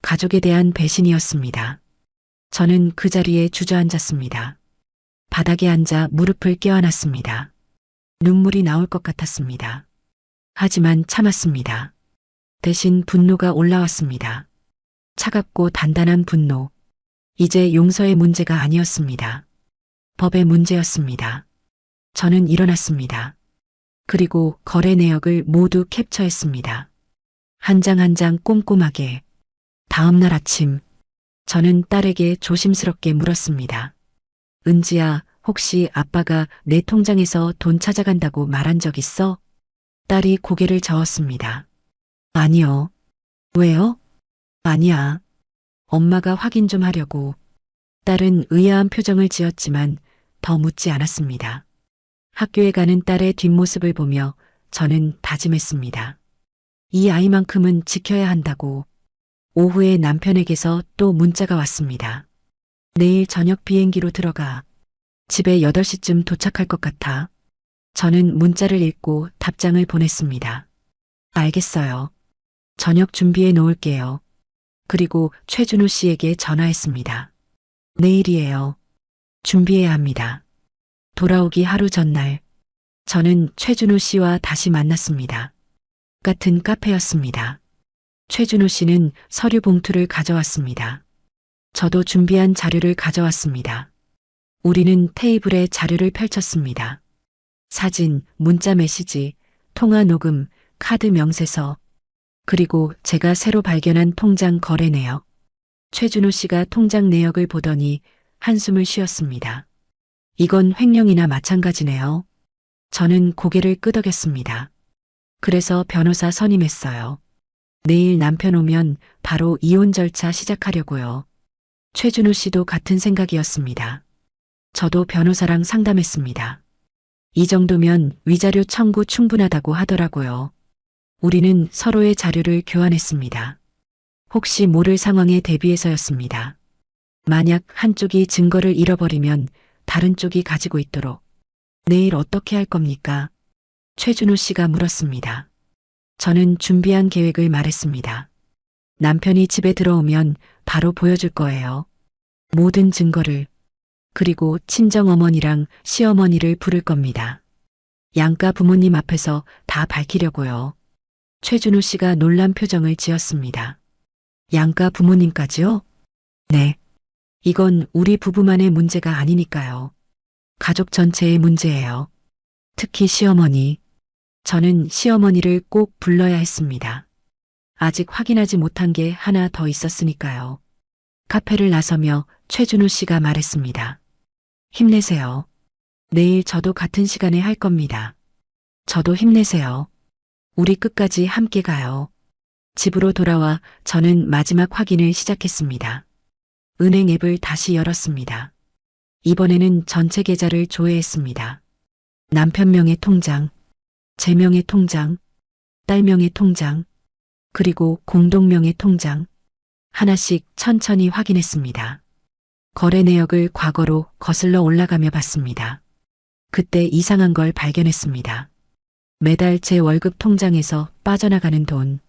가족에 대한 배신이었습니다. 저는 그 자리에 주저앉았습니다. 바닥에 앉아 무릎을 껴안았습니다. 눈물이 나올 것 같았습니다. 하지만 참았습니다. 대신 분노가 올라왔습니다. 차갑고 단단한 분노. 이제 용서의 문제가 아니었습니다. 법의 문제였습니다. 저는 일어났습니다. 그리고 거래 내역을 모두 캡처했습니다. 한 장 한 장 꼼꼼하게. 다음 날 아침, 저는 딸에게 조심스럽게 물었습니다. 은지야, 혹시 아빠가 내 통장에서 돈 찾아간다고 말한 적 있어? 딸이 고개를 저었습니다. 아니요. 왜요? 아니야. 엄마가 확인 좀 하려고. 딸은 의아한 표정을 지었지만 더 묻지 않았습니다. 학교에 가는 딸의 뒷모습을 보며 저는 다짐했습니다. 이 아이만큼은 지켜야 한다고. 오후에 남편에게서 또 문자가 왔습니다. 내일 저녁 비행기로 들어가. 집에 8시쯤 도착할 것 같아. 저는 문자를 읽고 답장을 보냈습니다. 알겠어요. 저녁 준비해 놓을게요. 그리고 최준호 씨에게 전화했습니다. 내일이에요. 준비해야 합니다. 돌아오기 하루 전날, 저는 최준호 씨와 다시 만났습니다. 같은 카페였습니다. 최준호 씨는 서류 봉투를 가져왔습니다. 저도 준비한 자료를 가져왔습니다. 우리는 테이블에 자료를 펼쳤습니다. 사진, 문자 메시지, 통화 녹음, 카드 명세서, 그리고 제가 새로 발견한 통장 거래 내역. 최준호 씨가 통장 내역을 보더니 한숨을 쉬었습니다. 이건 횡령이나 마찬가지네요. 저는 고개를 끄덕였습니다. 그래서 변호사 선임했어요. 내일 남편 오면 바로 이혼 절차 시작하려고요. 최준호 씨도 같은 생각이었습니다. 저도 변호사랑 상담했습니다. 이 정도면 위자료 청구 충분하다고 하더라고요. 우리는 서로의 자료를 교환했습니다. 혹시 모를 상황에 대비해서였습니다. 만약 한쪽이 증거를 잃어버리면 다른 쪽이 가지고 있도록. 내일 어떻게 할 겁니까? 최준호 씨가 물었습니다. 저는 준비한 계획을 말했습니다. 남편이 집에 들어오면 바로 보여줄 거예요. 모든 증거를. 그리고 친정어머니랑 시어머니를 부를 겁니다. 양가 부모님 앞에서 다 밝히려고요. 최준호 씨가 놀란 표정을 지었습니다. 양가 부모님까지요? 네. 이건 우리 부부만의 문제가 아니니까요. 가족 전체의 문제예요. 특히 시어머니. 저는 시어머니를 꼭 불러야 했습니다. 아직 확인하지 못한 게 하나 더 있었으니까요. 카페를 나서며 최준호 씨가 말했습니다. 힘내세요. 내일 저도 같은 시간에 할 겁니다. 저도 힘내세요. 우리 끝까지 함께 가요. 집으로 돌아와 저는 마지막 확인을 시작했습니다. 은행 앱을 다시 열었습니다. 이번에는 전체 계좌를 조회했습니다. 남편 명의 통장, 제 명의 통장, 딸 명의 통장, 그리고 공동 명의 통장. 하나씩 천천히 확인했습니다. 거래 내역을 과거로 거슬러 올라가며 봤습니다. 그때 이상한 걸 발견했습니다. 매달 제 월급 통장에서 빠져나가는 돈,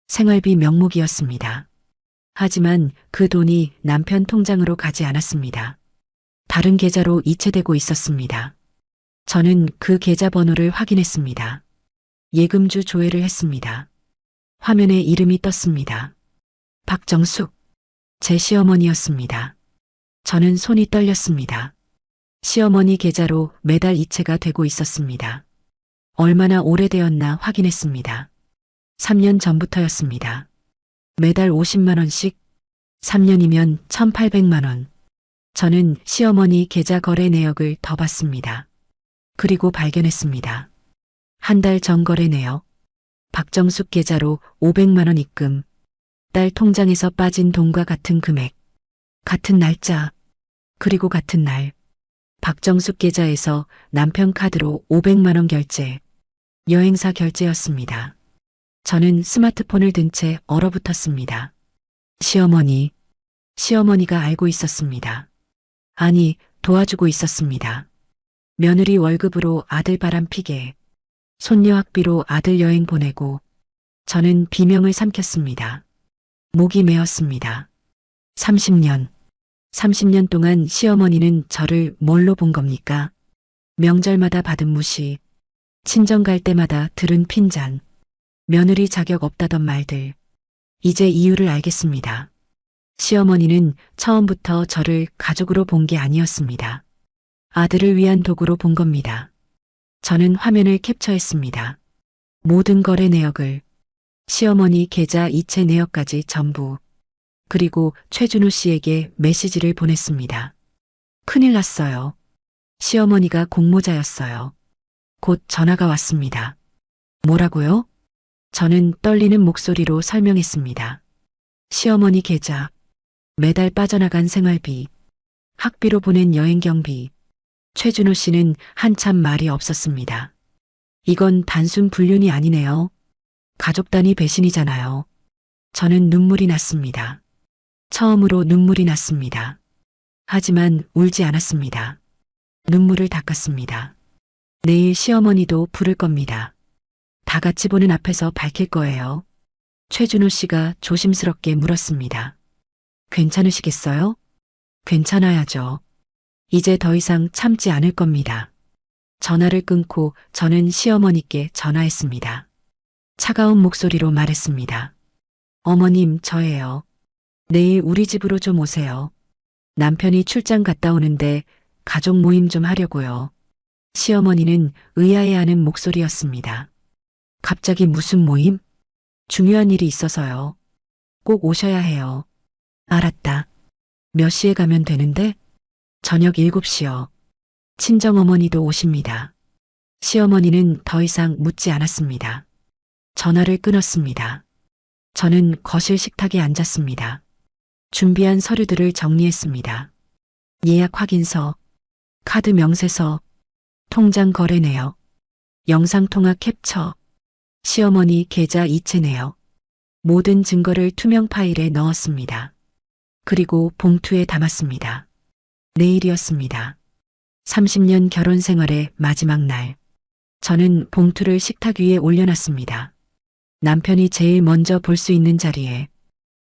생활비 명목이었습니다. 하지만 그 돈이 남편 통장으로 가지 않았습니다. 다른 계좌로 이체되고 있었습니다. 저는 그 계좌 번호를 확인했습니다. 예금주 조회를 했습니다. 화면에 이름이 떴습니다. 박정숙, 제 시어머니였습니다. 저는 손이 떨렸습니다. 시어머니 계좌로 매달 이체가 되고 있었습니다. 얼마나 오래되었나 확인했습니다. 3년 전부터였습니다. 매달 50만 원씩, 3년이면 1,800만 원. 저는 시어머니 계좌 거래 내역을 더 봤습니다. 그리고 발견했습니다. 한 달 전 거래 내역. 박정숙 계좌로 500만 원 입금. 딸 통장에서 빠진 돈과 같은 금액. 같은 날짜. 그리고 같은 날. 박정숙 계좌에서 남편 카드로 500만 원 결제. 여행사 결제였습니다. 저는 스마트폰을 든 채 얼어붙었습니다. 시어머니가 알고 있었습니다. 아니, 도와주고 있었습니다. 며느리 월급으로 아들 바람 피게, 손녀 학비로 아들 여행 보내고, 저는 비명을 삼켰습니다. 목이 메었습니다. 30년 동안 시어머니는 저를 뭘로 본 겁니까? 명절마다 받은 무시, 친정 갈 때마다 들은 핀잔, 며느리 자격 없다던 말들. 이제 이유를 알겠습니다. 시어머니는 처음부터 저를 가족으로 본 게 아니었습니다. 아들을 위한 도구로 본 겁니다. 저는 화면을 캡처했습니다. 모든 거래 내역을, 시어머니 계좌 이체 내역까지 전부. 그리고 최준호 씨에게 메시지를 보냈습니다. 큰일 났어요. 시어머니가 공모자였어요. 곧 전화가 왔습니다. 뭐라고요? 저는 떨리는 목소리로 설명했습니다. 시어머니 계좌, 매달 빠져나간 생활비, 학비로 보낸 여행 경비. 최준호 씨는 한참 말이 없었습니다. 이건 단순 불륜이 아니네요. 가족 단위 배신이잖아요. 저는 눈물이 났습니다. 처음으로 눈물이 났습니다. 하지만 울지 않았습니다. 눈물을 닦았습니다. 내일 시어머니도 부를 겁니다. 다 같이 보는 앞에서 밝힐 거예요. 최준호 씨가 조심스럽게 물었습니다. 괜찮으시겠어요? 괜찮아야죠. 이제 더 이상 참지 않을 겁니다. 전화를 끊고 저는 시어머니께 전화했습니다. 차가운 목소리로 말했습니다. 어머님, 저예요. 내일 우리 집으로 좀 오세요. 남편이 출장 갔다 오는데 가족 모임 좀 하려고요. 시어머니는 의아해하는 목소리였습니다. 갑자기 무슨 모임? 중요한 일이 있어서요. 꼭 오셔야 해요. 알았다. 몇 시에 가면 되는데? 저녁 7시요. 친정어머니도 오십니다. 시어머니는 더 이상 묻지 않았습니다. 전화를 끊었습니다. 저는 거실 식탁에 앉았습니다. 준비한 서류들을 정리했습니다. 예약 확인서, 카드 명세서, 통장 거래 내역, 영상통화 캡처, 시어머니 계좌 이체 내역, 모든 증거를 투명 파일에 넣었습니다. 그리고 봉투에 담았습니다. 내일이었습니다. 30년 결혼 생활의 마지막 날. 저는 봉투를 식탁 위에 올려놨습니다. 남편이 제일 먼저 볼 수 있는 자리에.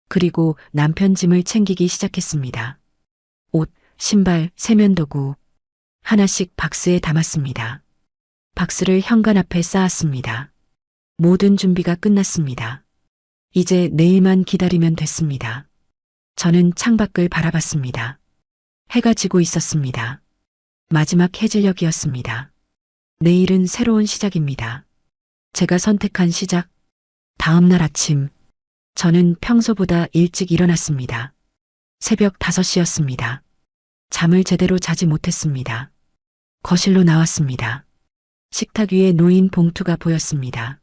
그리고 남편 짐을 챙기기 시작했습니다. 옷, 신발, 세면도구. 하나씩 박스에 담았습니다. 박스를 현관 앞에 쌓았습니다. 모든 준비가 끝났습니다. 이제 내일만 기다리면 됐습니다. 저는 창밖을 바라봤습니다. 해가 지고 있었습니다. 마지막 해질녘이었습니다. 내일은 새로운 시작입니다. 제가 선택한 시작. 다음 날 아침, 저는 평소보다 일찍 일어났습니다. 새벽 5시였습니다. 잠을 제대로 자지 못했습니다. 거실로 나왔습니다. 식탁 위에 놓인 봉투가 보였습니다.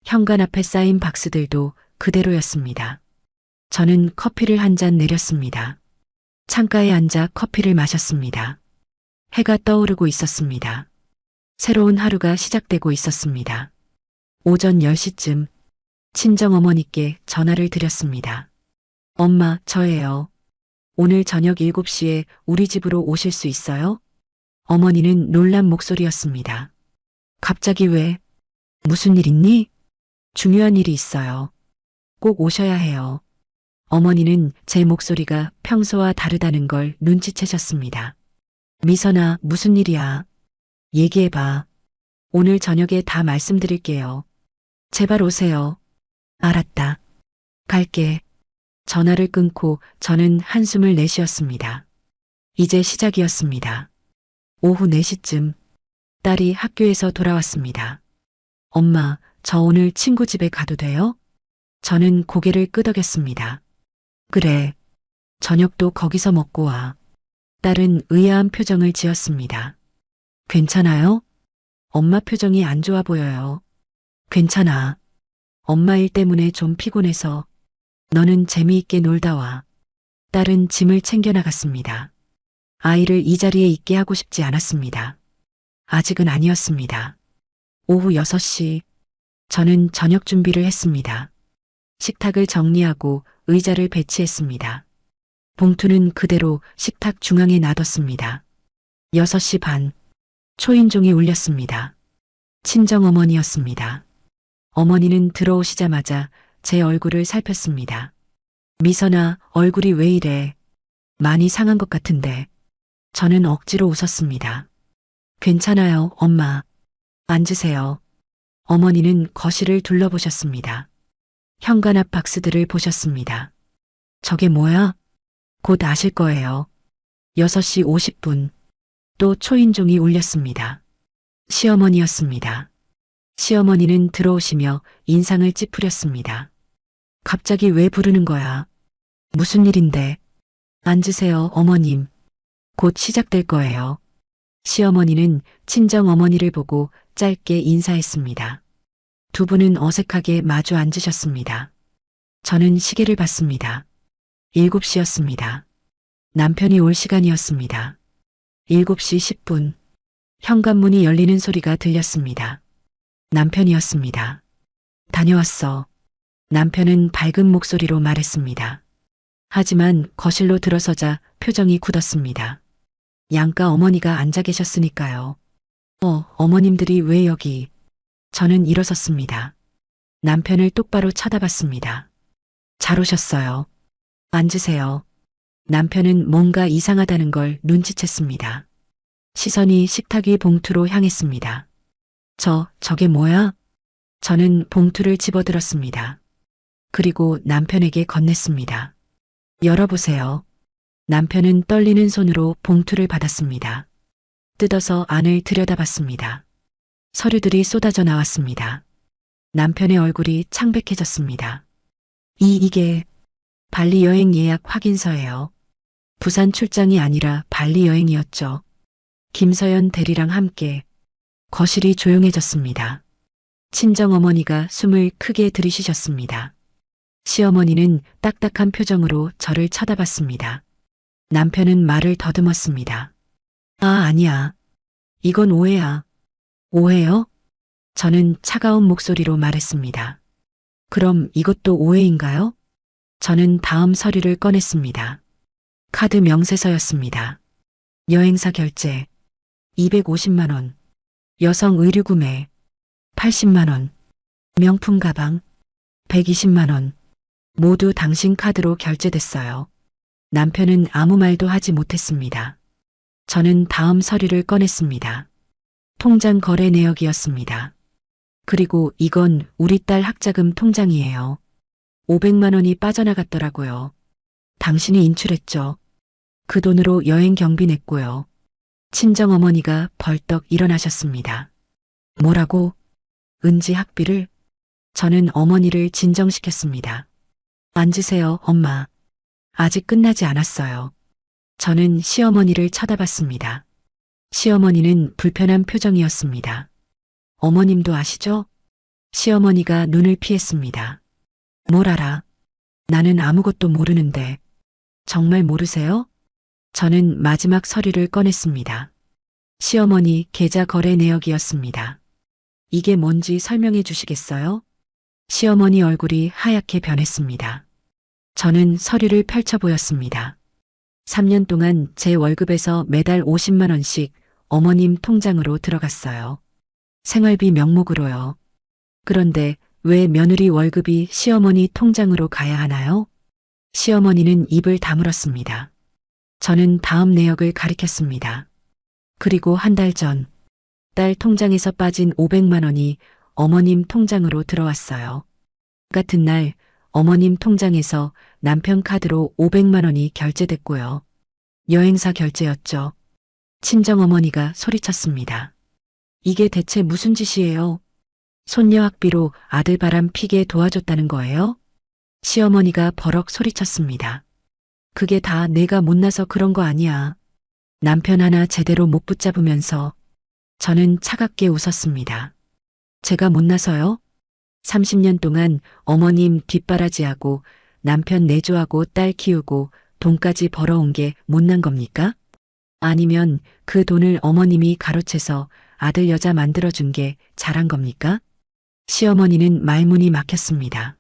현관 앞에 쌓인 박스들도 그대로였습니다. 저는 커피를 한 잔 내렸습니다. 창가에 앉아 커피를 마셨습니다. 해가 떠오르고 있었습니다. 새로운 하루가 시작되고 있었습니다. 오전 10시쯤 친정어머니께 전화를 드렸습니다. 엄마, 저예요. 오늘 저녁 7시에 우리 집으로 오실 수 있어요? 어머니는 놀란 목소리였습니다. 갑자기 왜? 무슨 일 있니? 중요한 일이 있어요. 꼭 오셔야 해요. 어머니는 제 목소리가 평소와 다르다는 걸 눈치채셨습니다. 미선아, 무슨 일이야? 얘기해봐. 오늘 저녁에 다 말씀드릴게요. 제발 오세요. 알았다. 갈게. 전화를 끊고 저는 한숨을 내쉬었습니다. 이제 시작이었습니다. 오후 4시쯤 딸이 학교에서 돌아왔습니다. 엄마, 저 오늘 친구 집에 가도 돼요? 저는 고개를 끄덕였습니다. 그래. 저녁도 거기서 먹고 와. 딸은 의아한 표정을 지었습니다. 괜찮아요? 엄마 표정이 안 좋아 보여요. 괜찮아. 엄마 일 때문에 좀 피곤해서. 너는 재미있게 놀다 와. 딸은 짐을 챙겨 나갔습니다. 아이를 이 자리에 있게 하고 싶지 않았습니다. 아직은 아니었습니다. 오후 6시, 저는 저녁 준비를 했습니다. 식탁을 정리하고 의자를 배치했습니다. 봉투는 그대로 식탁 중앙에 놔뒀습니다. 6시 반, 초인종이 울렸습니다. 친정어머니였습니다. 어머니는 들어오시자마자 제 얼굴을 살폈습니다. 미선아, 얼굴이 왜 이래? 많이 상한 것 같은데. 저는 억지로 웃었습니다. 괜찮아요, 엄마. 앉으세요. 어머니는 거실을 둘러보셨습니다. 현관 앞 박스들을 보셨습니다. 저게 뭐야? 곧 아실 거예요. 6시 50분. 또 초인종이 울렸습니다. 시어머니였습니다. 시어머니는 들어오시며 인상을 찌푸렸습니다. 갑자기 왜 부르는 거야? 무슨 일인데? 앉으세요, 어머님. 곧 시작될 거예요. 시어머니는 친정어머니를 보고 짧게 인사했습니다. 두 분은 어색하게 마주 앉으셨습니다. 저는 시계를 봤습니다. 7시였습니다. 남편이 올 시간이었습니다. 7시 10분. 현관문이 열리는 소리가 들렸습니다. 남편이었습니다. 다녀왔어. 남편은 밝은 목소리로 말했습니다. 하지만 거실로 들어서자 표정이 굳었습니다. 양가 어머니가 앉아 계셨으니까요. 어머님들이 왜 여기? 저는 일어섰습니다. 남편을 똑바로 쳐다봤습니다. 잘 오셨어요. 앉으세요. 남편은 뭔가 이상하다는 걸 눈치챘습니다. 시선이 식탁 위 봉투로 향했습니다. 저게 뭐야? 저는 봉투를 집어들었습니다. 그리고 남편에게 건넸습니다. 열어보세요. 남편은 떨리는 손으로 봉투를 받았습니다. 뜯어서 안을 들여다봤습니다. 서류들이 쏟아져 나왔습니다. 남편의 얼굴이 창백해졌습니다. 이게 발리 여행 예약 확인서예요. 부산 출장이 아니라 발리 여행이었죠. 김서연 대리랑 함께. 거실이 조용해졌습니다. 친정어머니가 숨을 크게 들이쉬셨습니다. 시어머니는 딱딱한 표정으로 저를 쳐다봤습니다. 남편은 말을 더듬었습니다. 아, 아니야. 이건 오해야. 오해요? 저는 차가운 목소리로 말했습니다. 그럼 이것도 오해인가요? 저는 다음 서류를 꺼냈습니다. 카드 명세서였습니다. 여행사 결제 250만 원, 여성 의류 구매 80만 원, 명품 가방 120만 원, 모두 당신 카드로 결제됐어요. 남편은 아무 말도 하지 못했습니다. 저는 다음 서류를 꺼냈습니다. 통장 거래 내역이었습니다. 그리고 이건 우리 딸 학자금 통장이에요. 500만 원이 빠져나갔더라고요. 당신이 인출했죠. 그 돈으로 여행 경비 냈고요. 친정어머니가 벌떡 일어나셨습니다. 뭐라고? 은지 학비를? 저는 어머니를 진정시켰습니다. 앉으세요, 엄마. 아직 끝나지 않았어요. 저는 시어머니를 쳐다봤습니다. 시어머니는 불편한 표정이었습니다. 어머님도 아시죠? 시어머니가 눈을 피했습니다. 뭘 알아? 나는 아무것도 모르는데. 정말 모르세요? 저는 마지막 서류를 꺼냈습니다. 시어머니 계좌 거래 내역이었습니다. 이게 뭔지 설명해 주시겠어요? 시어머니 얼굴이 하얗게 변했습니다. 저는 서류를 펼쳐 보였습니다. 3년 동안 제 월급에서 매달 50만 원씩 어머님 통장으로 들어갔어요. 생활비 명목으로요. 그런데 왜 며느리 월급이 시어머니 통장으로 가야 하나요? 시어머니는 입을 다물었습니다. 저는 다음 내역을 가리켰습니다. 그리고 한 달 전, 딸 통장에서 빠진 500만 원이 어머님 통장으로 들어왔어요. 같은 날 어머님 통장에서 남편 카드로 500만 원이 결제됐고요. 여행사 결제였죠. 친정어머니가 소리쳤습니다. 이게 대체 무슨 짓이에요? 손녀 학비로 아들 바람 피게 도와줬다는 거예요? 시어머니가 버럭 소리쳤습니다. 그게 다 내가 못나서 그런 거 아니야. 남편 하나 제대로 못 붙잡으면서 저는 차갑게 웃었습니다. 제가 못나서요? 30년 동안 어머님 뒷바라지하고 남편 내조하고 딸 키우고 돈까지 벌어온 게 못난 겁니까? 아니면 그 돈을 어머님이 가로채서 아들 여자 만들어준 게 잘한 겁니까? 시어머니는 말문이 막혔습니다.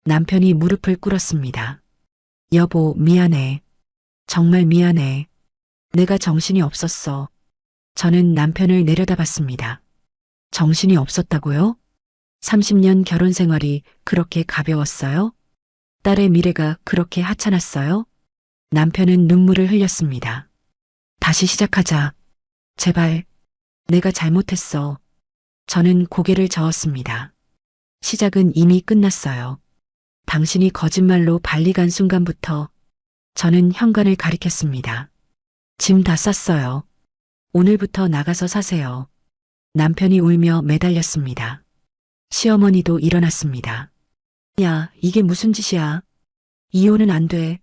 남편이 무릎을 꿇었습니다. 여보, 미안해. 정말 미안해. 내가 정신이 없었어. 저는 남편을 내려다봤습니다. 정신이 없었다고요? 30년 결혼 생활이 그렇게 가벼웠어요? 딸의 미래가 그렇게 하찮았어요? 남편은 눈물을 흘렸습니다. 다시 시작하자. 제발. 내가 잘못했어. 저는 고개를 저었습니다. 시작은 이미 끝났어요. 당신이 거짓말로 발리간 순간부터 저는 현관을 가리켰습니다. 짐 다 쌌어요. 오늘부터 나가서 사세요. 남편이 울며 매달렸습니다. 시어머니도 일어났습니다. 야, 이게 무슨 짓이야? 이혼은 안 돼.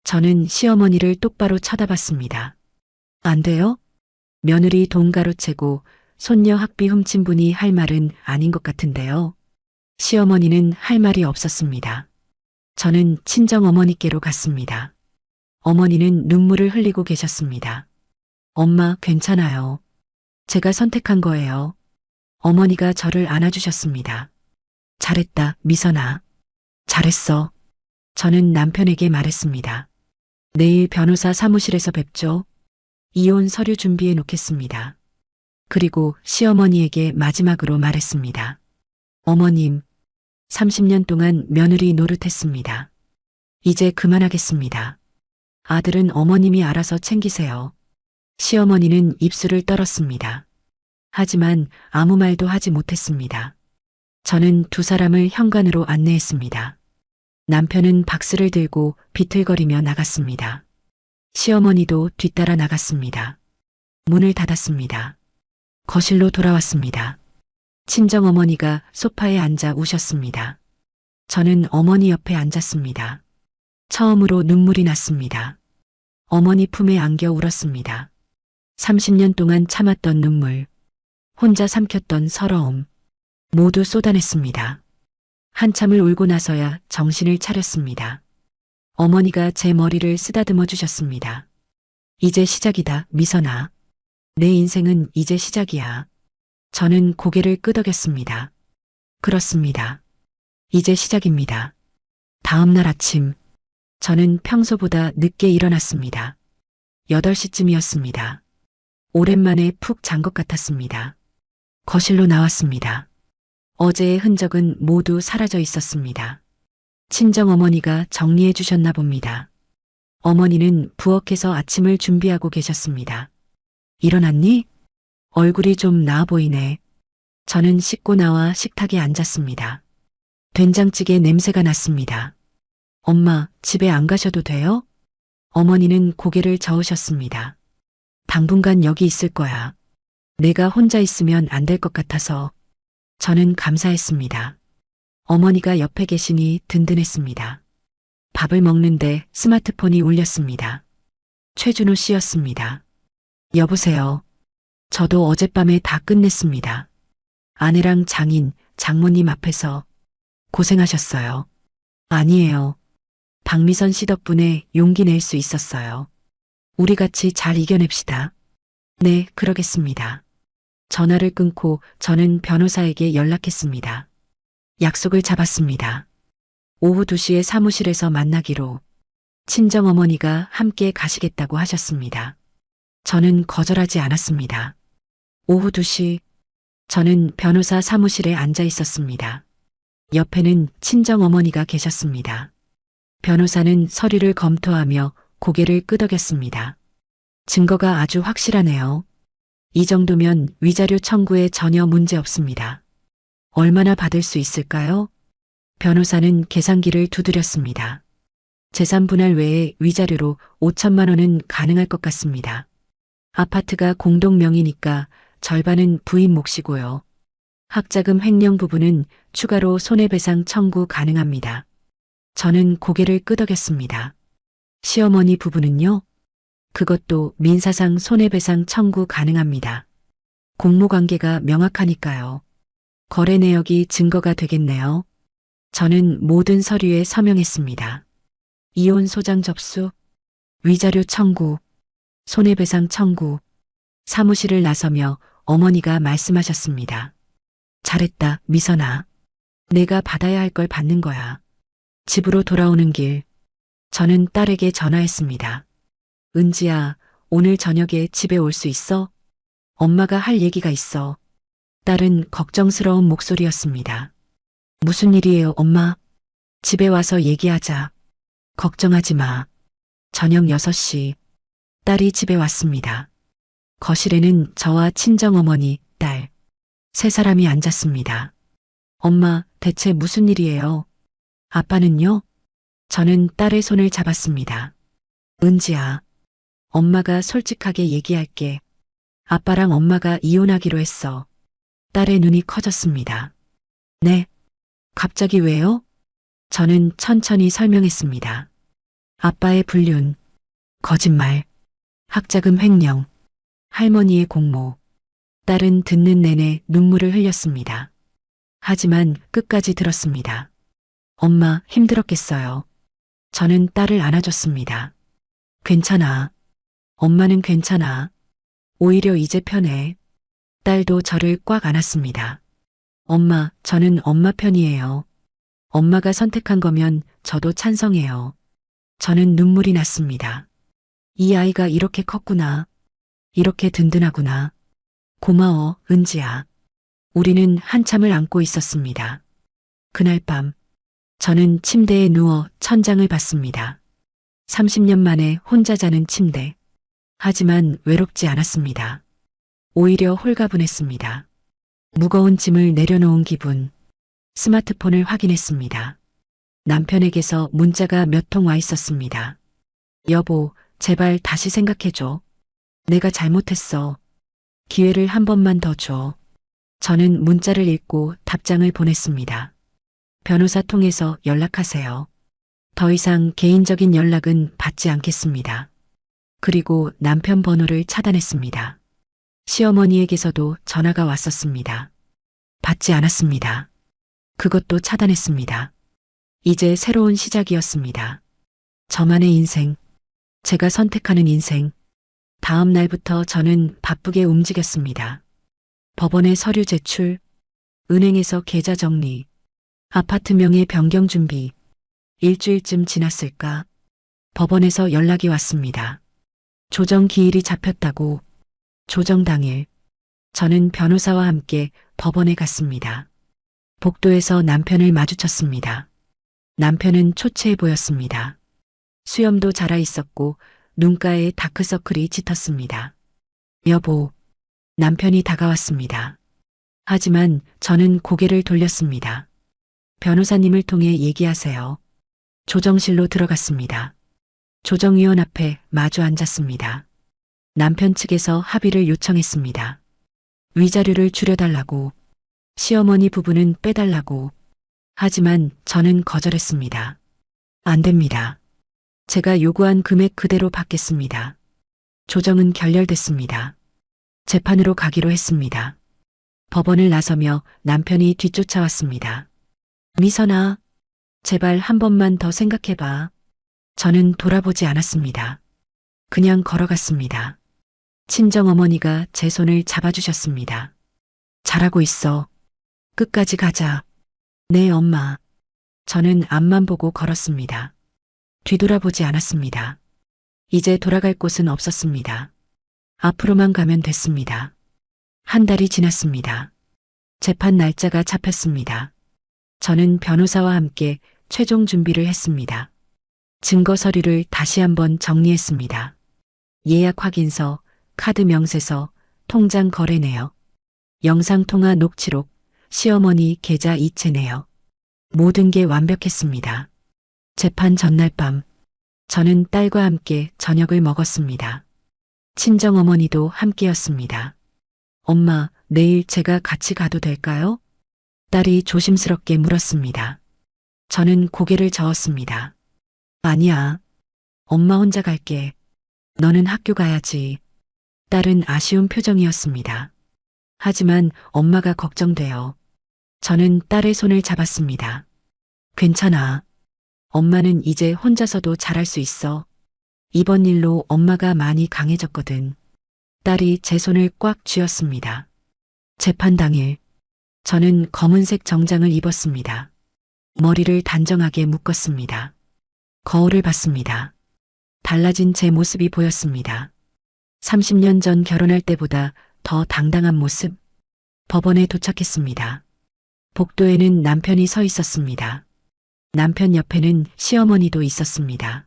저는 시어머니를 똑바로 쳐다봤습니다. 안 돼요? 며느리 돈 가로채고 손녀 학비 훔친 분이 할 말은 아닌 것 같은데요. 시어머니는 할 말이 없었습니다. 저는 친정어머니께로 갔습니다. 어머니는 눈물을 흘리고 계셨습니다. 엄마, 괜찮아요. 제가 선택한 거예요. 어머니가 저를 안아주셨습니다. 잘했다, 미선아. 잘했어. 저는 남편에게 말했습니다. 내일 변호사 사무실에서 뵙죠. 이혼 서류 준비해 놓겠습니다. 그리고 시어머니에게 마지막으로 말했습니다. 어머님, 30년 동안 며느리 노릇했습니다. 이제 그만하겠습니다. 아들은 어머님이 알아서 챙기세요. 시어머니는 입술을 떨었습니다. 하지만 아무 말도 하지 못했습니다. 저는 두 사람을 현관으로 안내했습니다. 남편은 박스를 들고 비틀거리며 나갔습니다. 시어머니도 뒤따라 나갔습니다. 문을 닫았습니다. 거실로 돌아왔습니다. 친정어머니가 소파에 앉아 우셨습니다. 저는 어머니 옆에 앉았습니다. 처음으로 눈물이 났습니다. 어머니 품에 안겨 울었습니다. 30년 동안 참았던 눈물, 혼자 삼켰던 서러움, 모두 쏟아냈습니다. 한참을 울고 나서야 정신을 차렸습니다. 어머니가 제 머리를 쓰다듬어 주셨습니다. 이제 시작이다, 미선아. 내 인생은 이제 시작이야. 저는 고개를 끄덕였습니다. 그렇습니다. 이제 시작입니다. 다음 날 아침, 저는 평소보다 늦게 일어났습니다. 8시쯤이었습니다. 오랜만에 푹 잔 것 같았습니다. 거실로 나왔습니다. 어제의 흔적은 모두 사라져 있었습니다. 친정어머니가 정리해 주셨나 봅니다. 어머니는 부엌에서 아침을 준비하고 계셨습니다. 일어났니? 얼굴이 좀 나아 보이네. 저는 씻고 나와 식탁에 앉았습니다. 된장찌개 냄새가 났습니다. 엄마, 집에 안 가셔도 돼요? 어머니는 고개를 저으셨습니다. 당분간 여기 있을 거야. 내가 혼자 있으면 안 될 것 같아서. 저는 감사했습니다. 어머니가 옆에 계시니 든든했습니다. 밥을 먹는데 스마트폰이 울렸습니다. 최준호 씨였습니다. 여보세요. 저도 어젯밤에 다 끝냈습니다. 아내랑 장인, 장모님 앞에서 고생하셨어요. 아니에요. 박미선 씨 덕분에 용기 낼 수 있었어요. 우리 같이 잘 이겨냅시다. 네, 그러겠습니다. 전화를 끊고 저는 변호사에게 연락했습니다. 약속을 잡았습니다. 오후 2시에 사무실에서 만나기로. 친정어머니가 함께 가시겠다고 하셨습니다. 저는 거절하지 않았습니다. 오후 2시, 저는 변호사 사무실에 앉아 있었습니다. 옆에는 친정어머니가 계셨습니다. 변호사는 서류를 검토하며 고개를 끄덕였습니다. 증거가 아주 확실하네요. 이 정도면 위자료 청구에 전혀 문제 없습니다. 얼마나 받을 수 있을까요? 변호사는 계산기를 두드렸습니다. 재산 분할 외에 위자료로 5천만 원은 가능할 것 같습니다. 아파트가 공동 명의니까 절반은 부인 몫이고요. 학자금 횡령 부분은 추가로 손해배상 청구 가능합니다. 저는 고개를 끄덕였습니다. 시어머니 부부는요? 그것도 민사상 손해배상 청구 가능합니다. 공모관계가 명확하니까요. 거래 내역이 증거가 되겠네요. 저는 모든 서류에 서명했습니다. 이혼 소장 접수, 위자료 청구, 손해배상 청구, 사무실을 나서며 어머니가 말씀하셨습니다. 잘했다, 미선아. 내가 받아야 할 걸 받는 거야. 집으로 돌아오는 길, 저는 딸에게 전화했습니다. 은지야, 오늘 저녁에 집에 올 수 있어? 엄마가 할 얘기가 있어. 딸은 걱정스러운 목소리였습니다. 무슨 일이에요, 엄마? 집에 와서 얘기하자. 걱정하지 마. 저녁 6시, 딸이 집에 왔습니다. 거실에는 저와 친정어머니, 딸, 3사람이 앉았습니다. 엄마, 대체 무슨 일이에요? 아빠는요? 저는 딸의 손을 잡았습니다. 은지야, 엄마가 솔직하게 얘기할게. 아빠랑 엄마가 이혼하기로 했어. 딸의 눈이 커졌습니다. 네? 갑자기 왜요? 저는 천천히 설명했습니다. 아빠의 불륜, 거짓말, 학자금 횡령, 할머니의 공모. 딸은 듣는 내내 눈물을 흘렸습니다. 하지만 끝까지 들었습니다. 엄마, 힘들었겠어요. 저는 딸을 안아줬습니다. 괜찮아. 엄마는 괜찮아. 오히려 이제 편해. 딸도 저를 꽉 안았습니다. 엄마, 저는 엄마 편이에요. 엄마가 선택한 거면 저도 찬성해요. 저는 눈물이 났습니다. 이 아이가 이렇게 컸구나. 이렇게 든든하구나. 고마워, 은지야. 우리는 한참을 안고 있었습니다. 그날 밤, 저는 침대에 누워 천장을 봤습니다. 30년 만에 혼자 자는 침대. 하지만 외롭지 않았습니다. 오히려 홀가분했습니다. 무거운 짐을 내려놓은 기분. 스마트폰을 확인했습니다. 남편에게서 문자가 몇 통 와 있었습니다. 여보, 제발 다시 생각해줘. 내가 잘못했어. 기회를 한 번만 더 줘. 저는 문자를 읽고 답장을 보냈습니다. 변호사 통해서 연락하세요. 더 이상 개인적인 연락은 받지 않겠습니다. 그리고 남편 번호를 차단했습니다. 시어머니에게서도 전화가 왔었습니다. 받지 않았습니다. 그것도 차단했습니다. 이제 새로운 시작이었습니다. 저만의 인생, 제가 선택하는 인생. 다음 날부터 저는 바쁘게 움직였습니다. 법원에 서류 제출, 은행에서 계좌 정리, 아파트 명의 변경 준비. 일주일쯤 지났을까? 법원에서 연락이 왔습니다. 조정 기일이 잡혔다고. 조정 당일, 저는 변호사와 함께 법원에 갔습니다. 복도에서 남편을 마주쳤습니다. 남편은 초췌해 보였습니다. 수염도 자라 있었고 눈가에 다크서클이 짙었습니다. 여보, 남편이 다가왔습니다. 하지만 저는 고개를 돌렸습니다. 변호사님을 통해 얘기하세요. 조정실로 들어갔습니다. 조정위원 앞에 마주 앉았습니다. 남편 측에서 합의를 요청했습니다. 위자료를 줄여달라고, 시어머니 부부는 빼달라고. 하지만 저는 거절했습니다. 안 됩니다. 제가 요구한 금액 그대로 받겠습니다. 조정은 결렬됐습니다. 재판으로 가기로 했습니다. 법원을 나서며 남편이 뒤쫓아왔습니다. 미선아, 제발 한 번만 더 생각해봐. 저는 돌아보지 않았습니다. 그냥 걸어갔습니다. 친정어머니가 제 손을 잡아주셨습니다. 잘하고 있어. 끝까지 가자. 네, 엄마. 저는 앞만 보고 걸었습니다. 뒤돌아보지 않았습니다. 이제 돌아갈 곳은 없었습니다. 앞으로만 가면 됐습니다. 한 달이 지났습니다. 재판 날짜가 잡혔습니다. 저는 변호사와 함께 최종 준비를 했습니다. 증거 서류를 다시 한번 정리했습니다. 예약 확인서, 카드 명세서, 통장 거래 내역, 영상통화 녹취록, 시어머니 계좌 이체 내역. 모든 게 완벽했습니다. 재판 전날 밤, 저는 딸과 함께 저녁을 먹었습니다. 친정어머니도 함께였습니다. 엄마, 내일 제가 같이 가도 될까요? 딸이 조심스럽게 물었습니다. 저는 고개를 저었습니다. 아니야. 엄마 혼자 갈게. 너는 학교 가야지. 딸은 아쉬운 표정이었습니다. 하지만 엄마가 걱정돼요. 저는 딸의 손을 잡았습니다. 괜찮아. 엄마는 이제 혼자서도 잘할 수 있어. 이번 일로 엄마가 많이 강해졌거든. 딸이 제 손을 꽉 쥐었습니다. 재판 당일, 저는 검은색 정장을 입었습니다. 머리를 단정하게 묶었습니다. 거울을 봤습니다. 달라진 제 모습이 보였습니다. 30년 전 결혼할 때보다 더 당당한 모습. 법원에 도착했습니다. 복도에는 남편이 서 있었습니다. 남편 옆에는 시어머니도 있었습니다.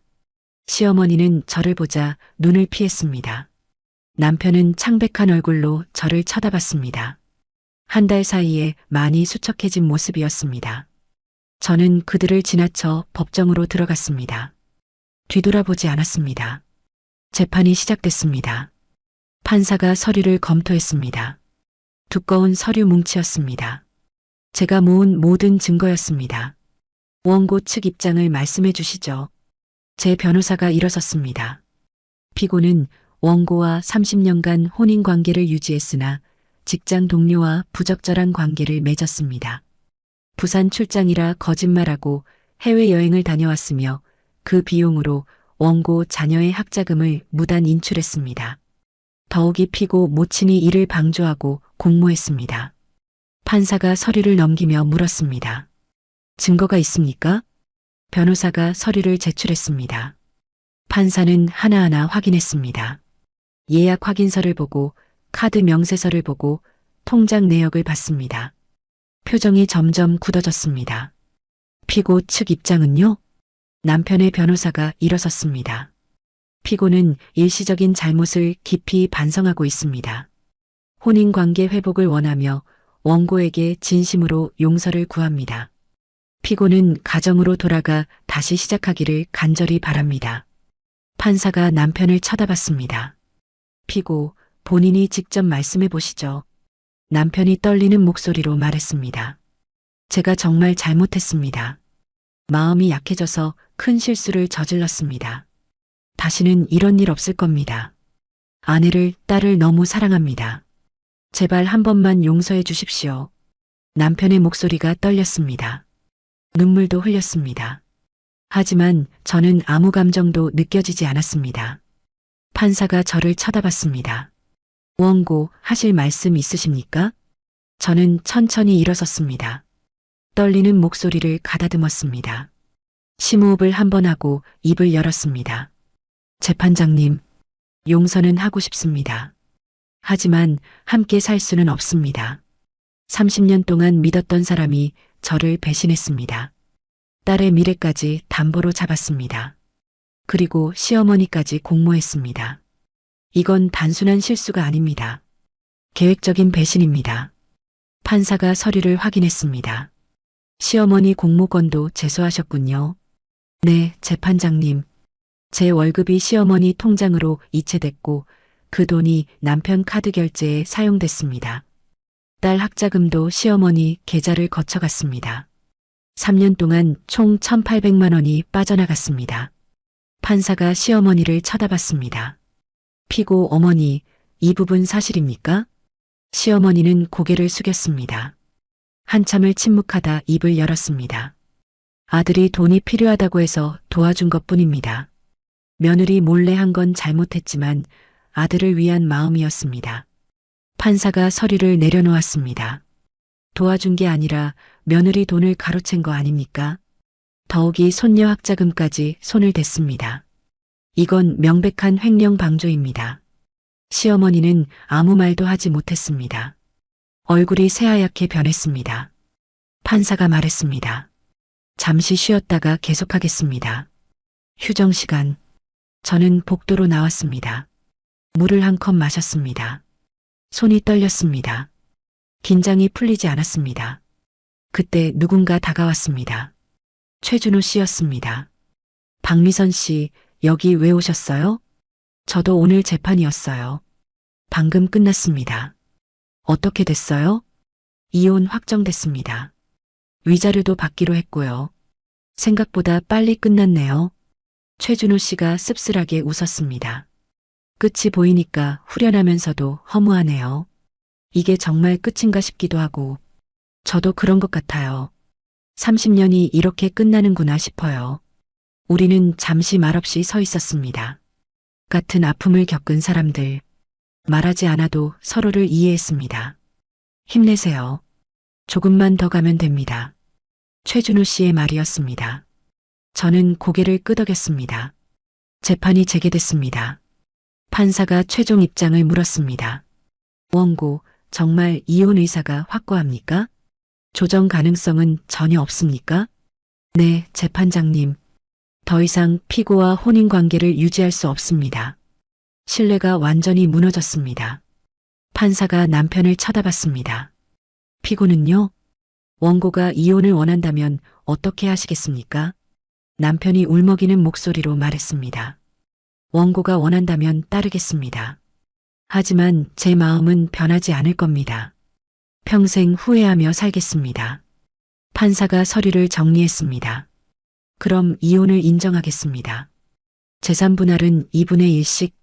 시어머니는 저를 보자 눈을 피했습니다. 남편은 창백한 얼굴로 저를 쳐다봤습니다. 한 달 사이에 많이 수척해진 모습이었습니다. 저는 그들을 지나쳐 법정으로 들어갔습니다. 뒤돌아보지 않았습니다. 재판이 시작됐습니다. 판사가 서류를 검토했습니다. 두꺼운 서류 뭉치였습니다. 제가 모은 모든 증거였습니다. 원고 측 입장을 말씀해 주시죠. 제 변호사가 일어섰습니다. 피고는 원고와 30년간 혼인 관계를 유지했으나 직장 동료와 부적절한 관계를 맺었습니다. 부산 출장이라 거짓말하고 해외여행을 다녀왔으며 그 비용으로 원고 자녀의 학자금을 무단 인출했습니다. 더욱이 피고 모친이 이를 방조하고 공모했습니다. 판사가 서류를 넘기며 물었습니다. 증거가 있습니까? 변호사가 서류를 제출했습니다. 판사는 하나하나 확인했습니다. 예약 확인서를 보고 카드 명세서를 보고 통장 내역을 봤습니다. 표정이 점점 굳어졌습니다. 피고 측 입장은요? 남편의 변호사가 일어섰습니다. 피고는 일시적인 잘못을 깊이 반성하고 있습니다. 혼인관계 회복을 원하며 원고에게 진심으로 용서를 구합니다. 피고는 가정으로 돌아가 다시 시작하기를 간절히 바랍니다. 판사가 남편을 쳐다봤습니다. 피고, 본인이 직접 말씀해 보시죠. 남편이 떨리는 목소리로 말했습니다. 제가 정말 잘못했습니다. 마음이 약해져서 큰 실수를 저질렀습니다. 다시는 이런 일 없을 겁니다. 아내를, 딸을 너무 사랑합니다. 제발 한 번만 용서해 주십시오. 남편의 목소리가 떨렸습니다. 눈물도 흘렸습니다. 하지만 저는 아무 감정도 느껴지지 않았습니다. 판사가 저를 쳐다봤습니다. 원고 하실 말씀 있으십니까? 저는 천천히 일어섰습니다. 떨리는 목소리를 가다듬었습니다. 심호흡을 한 번 하고 입을 열었습니다. 재판장님, 용서는 하고 싶습니다. 하지만 함께 살 수는 없습니다. 30년 동안 믿었던 사람이 저를 배신했습니다. 딸의 미래까지 담보로 잡았습니다. 그리고 시어머니까지 공모했습니다. 이건 단순한 실수가 아닙니다. 계획적인 배신입니다. 판사가 서류를 확인했습니다. 시어머니 공모권도 제소하셨군요. 네, 재판장님. 제 월급이 시어머니 통장으로 이체됐고 그 돈이 남편 카드 결제에 사용됐습니다. 딸 학자금도 시어머니 계좌를 거쳐갔습니다. 3년 동안 총 1,800만 원이 빠져나갔습니다. 판사가 시어머니를 쳐다봤습니다. 피고 어머니, 이 부분 사실입니까? 시어머니는 고개를 숙였습니다. 한참을 침묵하다 입을 열었습니다. 아들이 돈이 필요하다고 해서 도와준 것뿐입니다. 며느리 몰래 한 건 잘못했지만 아들을 위한 마음이었습니다. 판사가 서류를 내려놓았습니다. 도와준 게 아니라 며느리 돈을 가로챈 거 아닙니까? 더욱이 손녀 학자금까지 손을 댔습니다. 이건 명백한 횡령 방조입니다. 시어머니는 아무 말도 하지 못했습니다. 얼굴이 새하얗게 변했습니다. 판사가 말했습니다. 잠시 쉬었다가 계속하겠습니다. 휴정 시간. 저는 복도로 나왔습니다. 물을 한 컵 마셨습니다. 손이 떨렸습니다. 긴장이 풀리지 않았습니다. 그때 누군가 다가왔습니다. 최준호 씨였습니다. 박미선 씨, 여기 왜 오셨어요? 저도 오늘 재판이었어요. 방금 끝났습니다. 어떻게 됐어요? 이혼 확정됐습니다. 위자료도 받기로 했고요. 생각보다 빨리 끝났네요. 최준호 씨가 씁쓸하게 웃었습니다. 끝이 보이니까 후련하면서도 허무하네요. 이게 정말 끝인가 싶기도 하고, 저도 그런 것 같아요. 30년이 이렇게 끝나는구나 싶어요. 우리는 잠시 말없이 서 있었습니다. 같은 아픔을 겪은 사람들, 말하지 않아도 서로를 이해했습니다. 힘내세요. 조금만 더 가면 됩니다. 최준호 씨의 말이었습니다. 저는 고개를 끄덕였습니다. 재판이 재개됐습니다. 판사가 최종 입장을 물었습니다. 원고, 정말 이혼 의사가 확고합니까? 조정 가능성은 전혀 없습니까? 네, 재판장님. 더 이상 피고와 혼인 관계를 유지할 수 없습니다. 신뢰가 완전히 무너졌습니다. 판사가 남편을 쳐다봤습니다. 피고는요? 원고가 이혼을 원한다면 어떻게 하시겠습니까? 남편이 울먹이는 목소리로 말했습니다. 원고가 원한다면 따르겠습니다. 하지만 제 마음은 변하지 않을 겁니다. 평생 후회하며 살겠습니다. 판사가 서류를 정리했습니다. 그럼 이혼을 인정하겠습니다. 재산 분할은 2분의 1씩,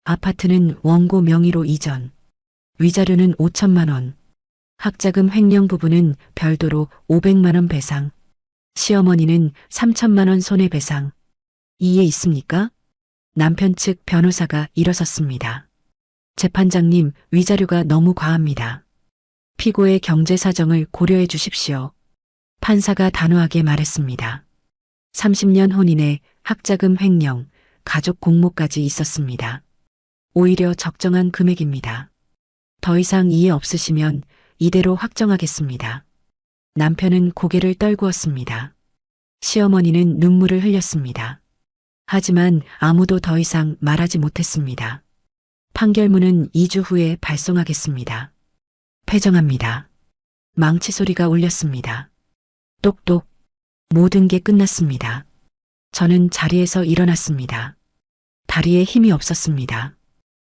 아파트는 원고 명의로 이전, 위자료는 5천만 원, 학자금 횡령 부분은 별도로 500만 원 배상, 시어머니는 3천만 원 손해배상. 이해 있습니까? 남편 측 변호사가 일어섰습니다. 재판장님, 위자료가 너무 과합니다. 피고의 경제 사정을 고려해 주십시오. 판사가 단호하게 말했습니다. 30년 혼인에 학자금 횡령, 가족 공모까지 있었습니다. 오히려 적정한 금액입니다. 더 이상 이해 없으시면 이대로 확정하겠습니다. 남편은 고개를 떨구었습니다. 시어머니는 눈물을 흘렸습니다. 하지만 아무도 더 이상 말하지 못했습니다. 판결문은 2주 후에 발송하겠습니다. 폐정합니다. 망치 소리가 울렸습니다. 똑똑. 모든 게 끝났습니다. 저는 자리에서 일어났습니다. 다리에 힘이 없었습니다.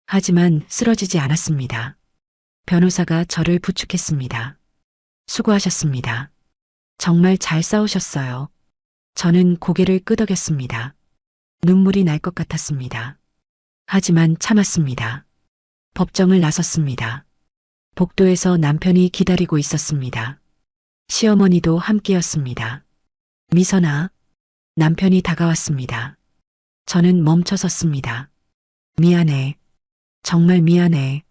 하지만 쓰러지지 않았습니다. 변호사가 저를 부축했습니다. 수고하셨습니다. 정말 잘 싸우셨어요. 저는 고개를 끄덕였습니다. 눈물이 날 것 같았습니다. 하지만 참았습니다. 법정을 나섰습니다. 복도에서 남편이 기다리고 있었습니다. 시어머니도 함께였습니다. 미선아, 남편이 다가왔습니다. 저는 멈춰섰습니다. 미안해. 정말 미안해.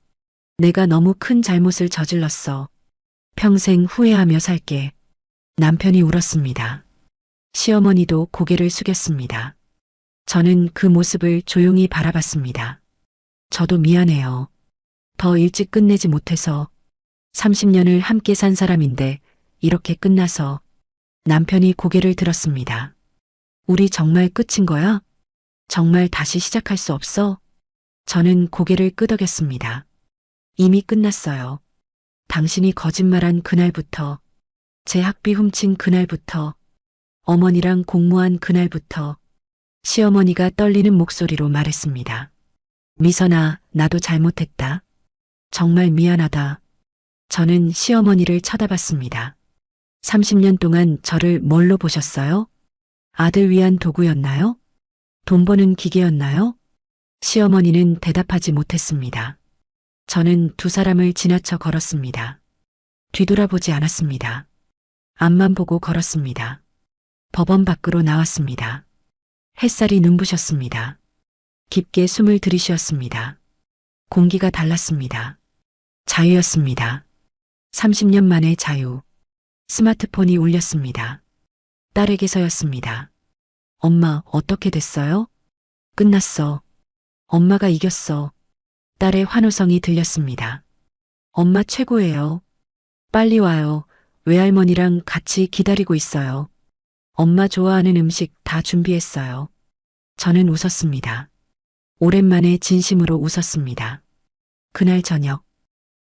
내가 너무 큰 잘못을 저질렀어. 평생 후회하며 살게. 남편이 울었습니다. 시어머니도 고개를 숙였습니다. 저는 그 모습을 조용히 바라봤습니다. 저도 미안해요. 더 일찍 끝내지 못해서 30년을 함께 산 사람인데 이렇게 끝나서. 남편이 고개를 들었습니다. 우리 정말 끝인 거야? 정말 다시 시작할 수 없어? 저는 고개를 끄덕였습니다. 이미 끝났어요. 당신이 거짓말한 그날부터, 제 학비 훔친 그날부터, 어머니랑 공모한 그날부터. 시어머니가 떨리는 목소리로 말했습니다. 미선아, 나도 잘못했다. 정말 미안하다. 저는 시어머니를 쳐다봤습니다. 30년 동안 저를 뭘로 보셨어요? 아들 위한 도구였나요? 돈 버는 기계였나요? 시어머니는 대답하지 못했습니다. 저는 두 사람을 지나쳐 걸었습니다. 뒤돌아보지 않았습니다. 앞만 보고 걸었습니다. 법원 밖으로 나왔습니다. 햇살이 눈부셨습니다. 깊게 숨을 들이쉬었습니다. 공기가 달랐습니다. 자유였습니다. 30년 만의 자유. 스마트폰이 울렸습니다. 딸에게서였습니다. 엄마, 어떻게 됐어요? 끝났어. 엄마가 이겼어. 딸의 환호성이 들렸습니다. 엄마 최고예요. 빨리 와요. 외할머니랑 같이 기다리고 있어요. 엄마 좋아하는 음식 다 준비했어요. 저는 웃었습니다. 오랜만에 진심으로 웃었습니다. 그날 저녁,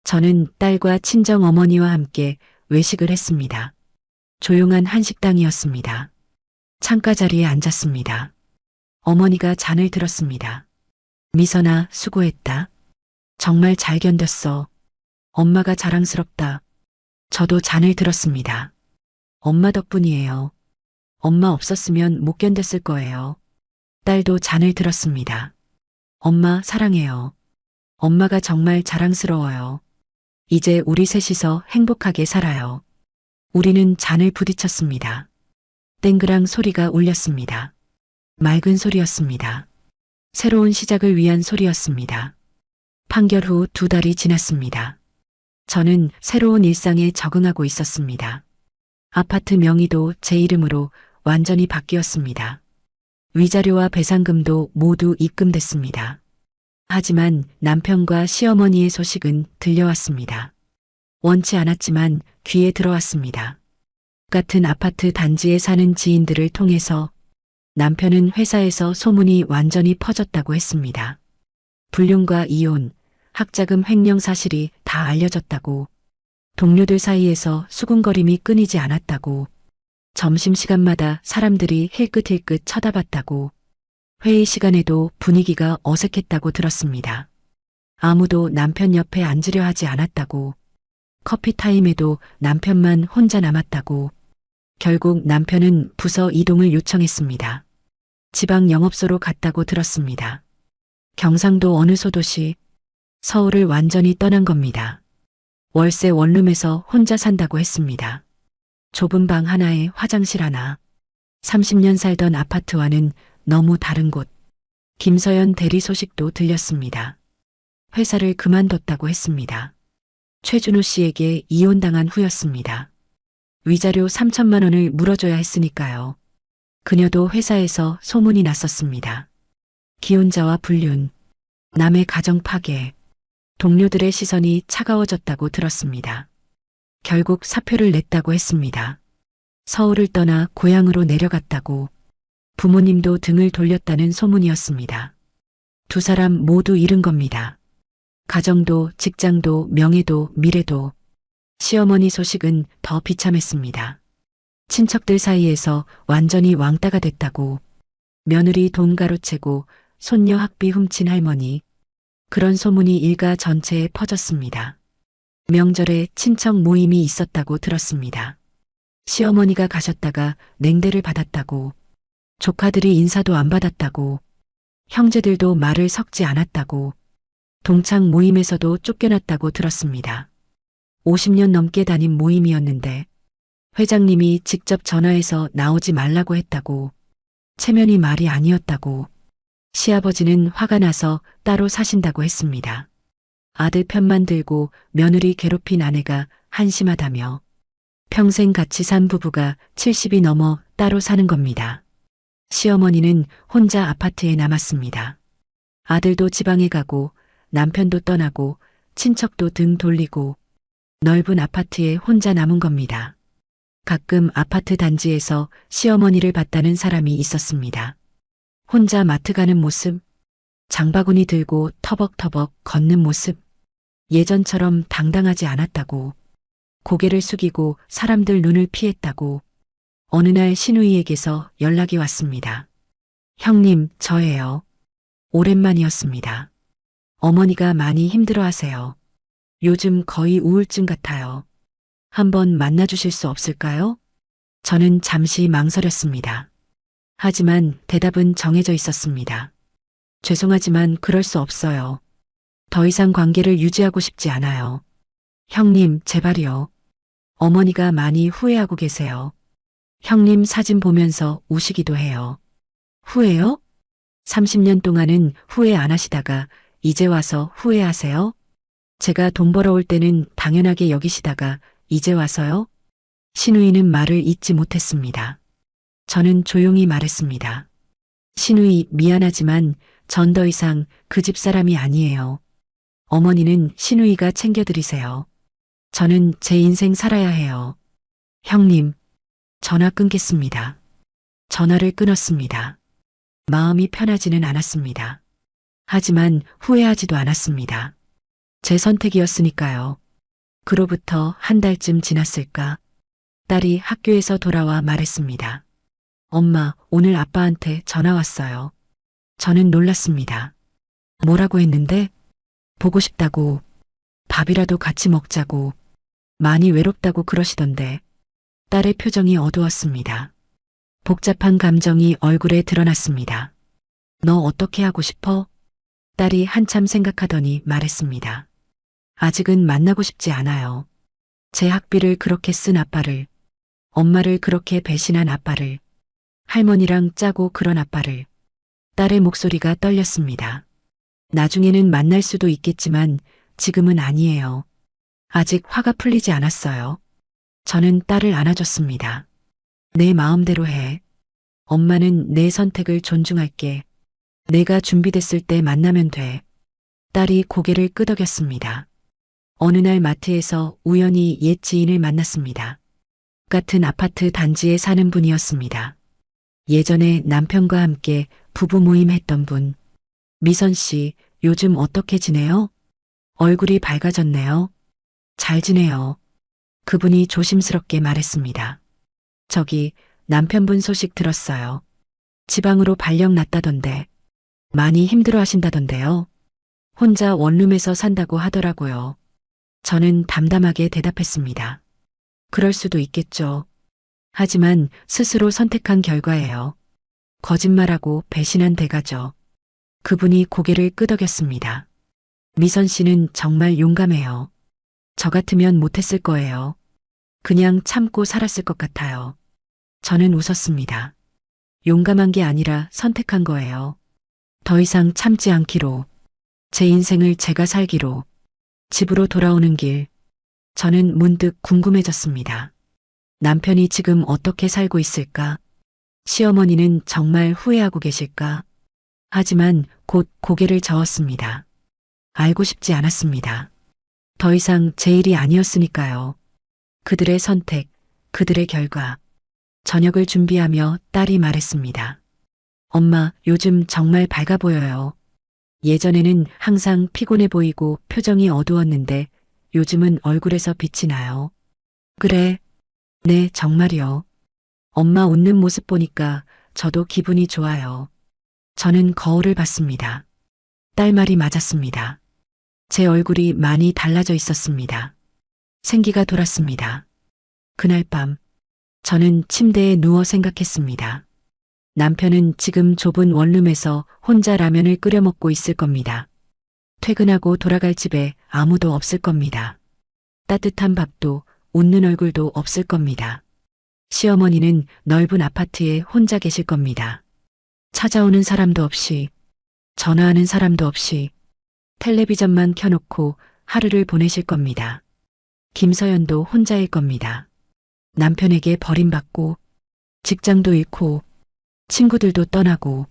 저는 딸과 친정 어머니와 함께 외식을 했습니다. 조용한 한식당이었습니다. 창가 자리에 앉았습니다. 어머니가 잔을 들었습니다. 미선아, 수고했다. 정말 잘 견뎠어. 엄마가 자랑스럽다. 저도 잔을 들었습니다. 엄마 덕분이에요. 엄마 없었으면 못 견뎠을 거예요. 딸도 잔을 들었습니다. 엄마 사랑해요. 엄마가 정말 자랑스러워요. 이제 우리 셋이서 행복하게 살아요. 우리는 잔을 부딪혔습니다. 땡그랑 소리가 울렸습니다. 맑은 소리였습니다. 새로운 시작을 위한 소리였습니다. 판결 후 2달이 지났습니다. 저는 새로운 일상에 적응하고 있었습니다. 아파트 명의도 제 이름으로 완전히 바뀌었습니다. 위자료와 배상금도 모두 입금됐습니다. 하지만 남편과 시어머니의 소식은 들려왔습니다. 원치 않았지만 귀에 들어왔습니다. 같은 아파트 단지에 사는 지인들을 통해서 남편은 회사에서 소문이 완전히 퍼졌다고 했습니다. 불륜과 이혼, 학자금 횡령 사실이 다 알려졌다고, 동료들 사이에서 수군거림이 끊이지 않았다고, 점심시간마다 사람들이 힐끗힐끗 쳐다봤다고, 회의 시간에도 분위기가 어색했다고 들었습니다. 아무도 남편 옆에 앉으려 하지 않았다고, 커피 타임에도 남편만 혼자 남았다고, 결국 남편은 부서 이동을 요청했습니다. 지방 영업소로 갔다고 들었습니다. 경상도 어느 소도시, 서울을 완전히 떠난 겁니다. 월세 원룸에서 혼자 산다고 했습니다. 좁은 방 하나에 화장실 하나. 30년 살던 아파트와는 너무 다른 곳. 김서연 대리 소식도 들렸습니다. 회사를 그만뒀다고 했습니다. 최준호 씨에게 이혼당한 후였습니다. 위자료 3천만 원을 물어줘야 했으니까요. 그녀도 회사에서 소문이 났었습니다. 기혼자와 불륜, 남의 가정 파괴, 동료들의 시선이 차가워졌다고 들었습니다. 결국 사표를 냈다고 했습니다. 서울을 떠나 고향으로 내려갔다고, 부모님도 등을 돌렸다는 소문이었습니다. 두 사람 모두 잃은 겁니다. 가정도, 직장도, 명예도, 미래도. 시어머니 소식은 더 비참했습니다. 친척들 사이에서 완전히 왕따가 됐다고, 며느리 돈 가로채고 손녀 학비 훔친 할머니. 그런 소문이 일가 전체에 퍼졌습니다. 명절에 친척 모임이 있었다고 들었습니다. 시어머니가 가셨다가 냉대를 받았다고, 조카들이 인사도 안 받았다고, 형제들도 말을 섞지 않았다고, 동창 모임에서도 쫓겨났다고 들었습니다. 50년 넘게 다닌 모임이었는데 회장님이 직접 전화해서 나오지 말라고 했다고. 체면이 말이 아니었다고. 시아버지는 화가 나서 따로 사신다고 했습니다. 아들 편만 들고 며느리 괴롭힌 아내가 한심하다며. 평생 같이 산 부부가 70이 넘어 따로 사는 겁니다. 시어머니는 혼자 아파트에 남았습니다. 아들도 지방에 가고 남편도 떠나고 친척도 등 돌리고 넓은 아파트에 혼자 남은 겁니다. 가끔 아파트 단지에서 시어머니를 봤다는 사람이 있었습니다. 혼자 마트 가는 모습, 장바구니 들고 터벅터벅 걷는 모습, 예전처럼 당당하지 않았다고, 고개를 숙이고 사람들 눈을 피했다고. 어느 날 신우이에게서 연락이 왔습니다. 형님, 저예요. 오랜만이었습니다. 어머니가 많이 힘들어하세요. 요즘 거의 우울증 같아요. 한번 만나주실 수 없을까요? 저는 잠시 망설였습니다. 하지만 대답은 정해져 있었습니다. 죄송하지만 그럴 수 없어요. 더 이상 관계를 유지하고 싶지 않아요. 형님, 제발이요. 어머니가 많이 후회하고 계세요. 형님 사진 보면서 우시기도 해요. 후회요? 30년 동안은 후회 안 하시다가 이제 와서 후회하세요? 제가 돈 벌어올 때는 당연하게 여기시다가 이제 와서요? 신우이는 말을 잇지 못했습니다. 저는 조용히 말했습니다. 신우이, 미안하지만 전 더 이상 그 집 사람이 아니에요. 어머니는 신우이가 챙겨드리세요. 저는 제 인생 살아야 해요. 형님, 전화 끊겠습니다. 전화를 끊었습니다. 마음이 편하지는 않았습니다. 하지만 후회하지도 않았습니다. 제 선택이었으니까요. 그로부터 한 달쯤 지났을까? 딸이 학교에서 돌아와 말했습니다. 엄마, 오늘 아빠한테 전화 왔어요. 저는 놀랐습니다. 뭐라고 했는데? 보고 싶다고, 밥이라도 같이 먹자고, 많이 외롭다고 그러시던데. 딸의 표정이 어두웠습니다. 복잡한 감정이 얼굴에 드러났습니다. 너 어떻게 하고 싶어? 딸이 한참 생각하더니 말했습니다. 아직은 만나고 싶지 않아요. 제 학비를 그렇게 쓴 아빠를, 엄마를 그렇게 배신한 아빠를, 할머니랑 짜고 그런 아빠를. 딸의 목소리가 떨렸습니다. 나중에는 만날 수도 있겠지만 지금은 아니에요. 아직 화가 풀리지 않았어요. 저는 딸을 안아줬습니다. 내 마음대로 해. 엄마는 내 선택을 존중할게. 내가 준비됐을 때 만나면 돼. 딸이 고개를 끄덕였습니다. 어느 날 마트에서 우연히 옛 지인을 만났습니다. 같은 아파트 단지에 사는 분이었습니다. 예전에 남편과 함께 부부 모임 했던 분. 미선 씨, 요즘 어떻게 지내요? 얼굴이 밝아졌네요. 잘 지내요. 그분이 조심스럽게 말했습니다. 저기, 남편분 소식 들었어요. 지방으로 발령 났다던데. 많이 힘들어 하신다던데요. 혼자 원룸에서 산다고 하더라고요. 저는 담담하게 대답했습니다. 그럴 수도 있겠죠. 하지만 스스로 선택한 결과예요. 거짓말하고 배신한 대가죠. 그분이 고개를 끄덕였습니다. 미선 씨는 정말 용감해요. 저 같으면 못했을 거예요. 그냥 참고 살았을 것 같아요. 저는 웃었습니다. 용감한 게 아니라 선택한 거예요. 더 이상 참지 않기로. 제 인생을 제가 살기로. 집으로 돌아오는 길. 저는 문득 궁금해졌습니다. 남편이 지금 어떻게 살고 있을까? 시어머니는 정말 후회하고 계실까? 하지만 곧 고개를 저었습니다. 알고 싶지 않았습니다. 더 이상 제 일이 아니었으니까요. 그들의 선택, 그들의 결과. 저녁을 준비하며 딸이 말했습니다. 엄마, 요즘 정말 밝아 보여요. 예전에는 항상 피곤해 보이고 표정이 어두웠는데 요즘은 얼굴에서 빛이 나요. 그래. 네, 정말이요. 엄마 웃는 모습 보니까 저도 기분이 좋아요. 저는 거울을 봤습니다. 딸 말이 맞았습니다. 제 얼굴이 많이 달라져 있었습니다. 생기가 돌았습니다. 그날 밤, 저는 침대에 누워 생각했습니다. 남편은 지금 좁은 원룸에서 혼자 라면을 끓여 먹고 있을 겁니다. 퇴근하고 돌아갈 집에 아무도 없을 겁니다. 따뜻한 밥도 웃는 얼굴도 없을 겁니다. 시어머니는 넓은 아파트에 혼자 계실 겁니다. 찾아오는 사람도 없이, 전화하는 사람도 없이, 텔레비전만 켜놓고 하루를 보내실 겁니다. 김서연도 혼자일 겁니다. 남편에게 버림받고, 직장도 잃고, 친구들도 떠나고,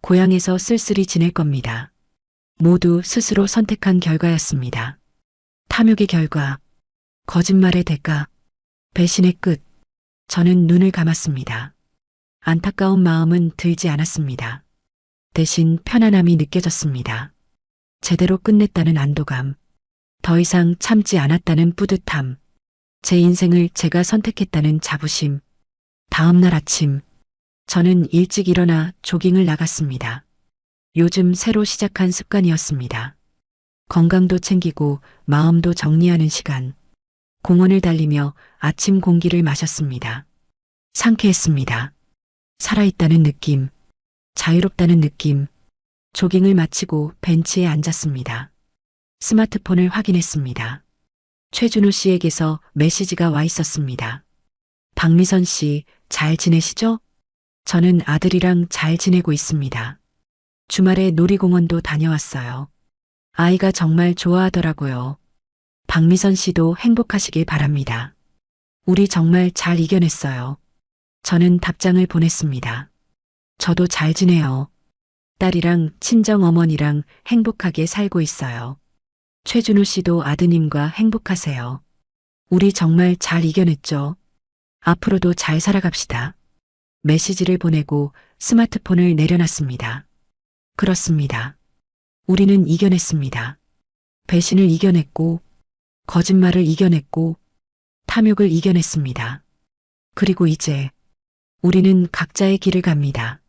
고향에서 쓸쓸히 지낼 겁니다. 모두 스스로 선택한 결과였습니다. 탐욕의 결과, 거짓말의 대가, 배신의 끝. 저는 눈을 감았습니다. 안타까운 마음은 들지 않았습니다. 대신 편안함이 느껴졌습니다. 제대로 끝냈다는 안도감, 더 이상 참지 않았다는 뿌듯함, 제 인생을 제가 선택했다는 자부심. 다음 날 아침, 저는 일찍 일어나 조깅을 나갔습니다. 요즘 새로 시작한 습관이었습니다. 건강도 챙기고 마음도 정리하는 시간. 공원을 달리며 아침 공기를 마셨습니다. 상쾌했습니다. 살아있다는 느낌, 자유롭다는 느낌. 조깅을 마치고 벤치에 앉았습니다. 스마트폰을 확인했습니다. 최준호 씨에게서 메시지가 와 있었습니다. 박미선 씨, 잘 지내시죠? 저는 아들이랑 잘 지내고 있습니다. 주말에 놀이공원도 다녀왔어요. 아이가 정말 좋아하더라고요. 박미선 씨도 행복하시길 바랍니다. 우리 정말 잘 이겨냈어요. 저는 답장을 보냈습니다. 저도 잘 지내요. 딸이랑 친정 어머니랑 행복하게 살고 있어요. 최준호 씨도 아드님과 행복하세요. 우리 정말 잘 이겨냈죠. 앞으로도 잘 살아갑시다. 메시지를 보내고 스마트폰을 내려놨습니다. 그렇습니다. 우리는 이겨냈습니다. 배신을 이겨냈고, 거짓말을 이겨냈고, 탐욕을 이겨냈습니다. 그리고 이제 우리는 각자의 길을 갑니다.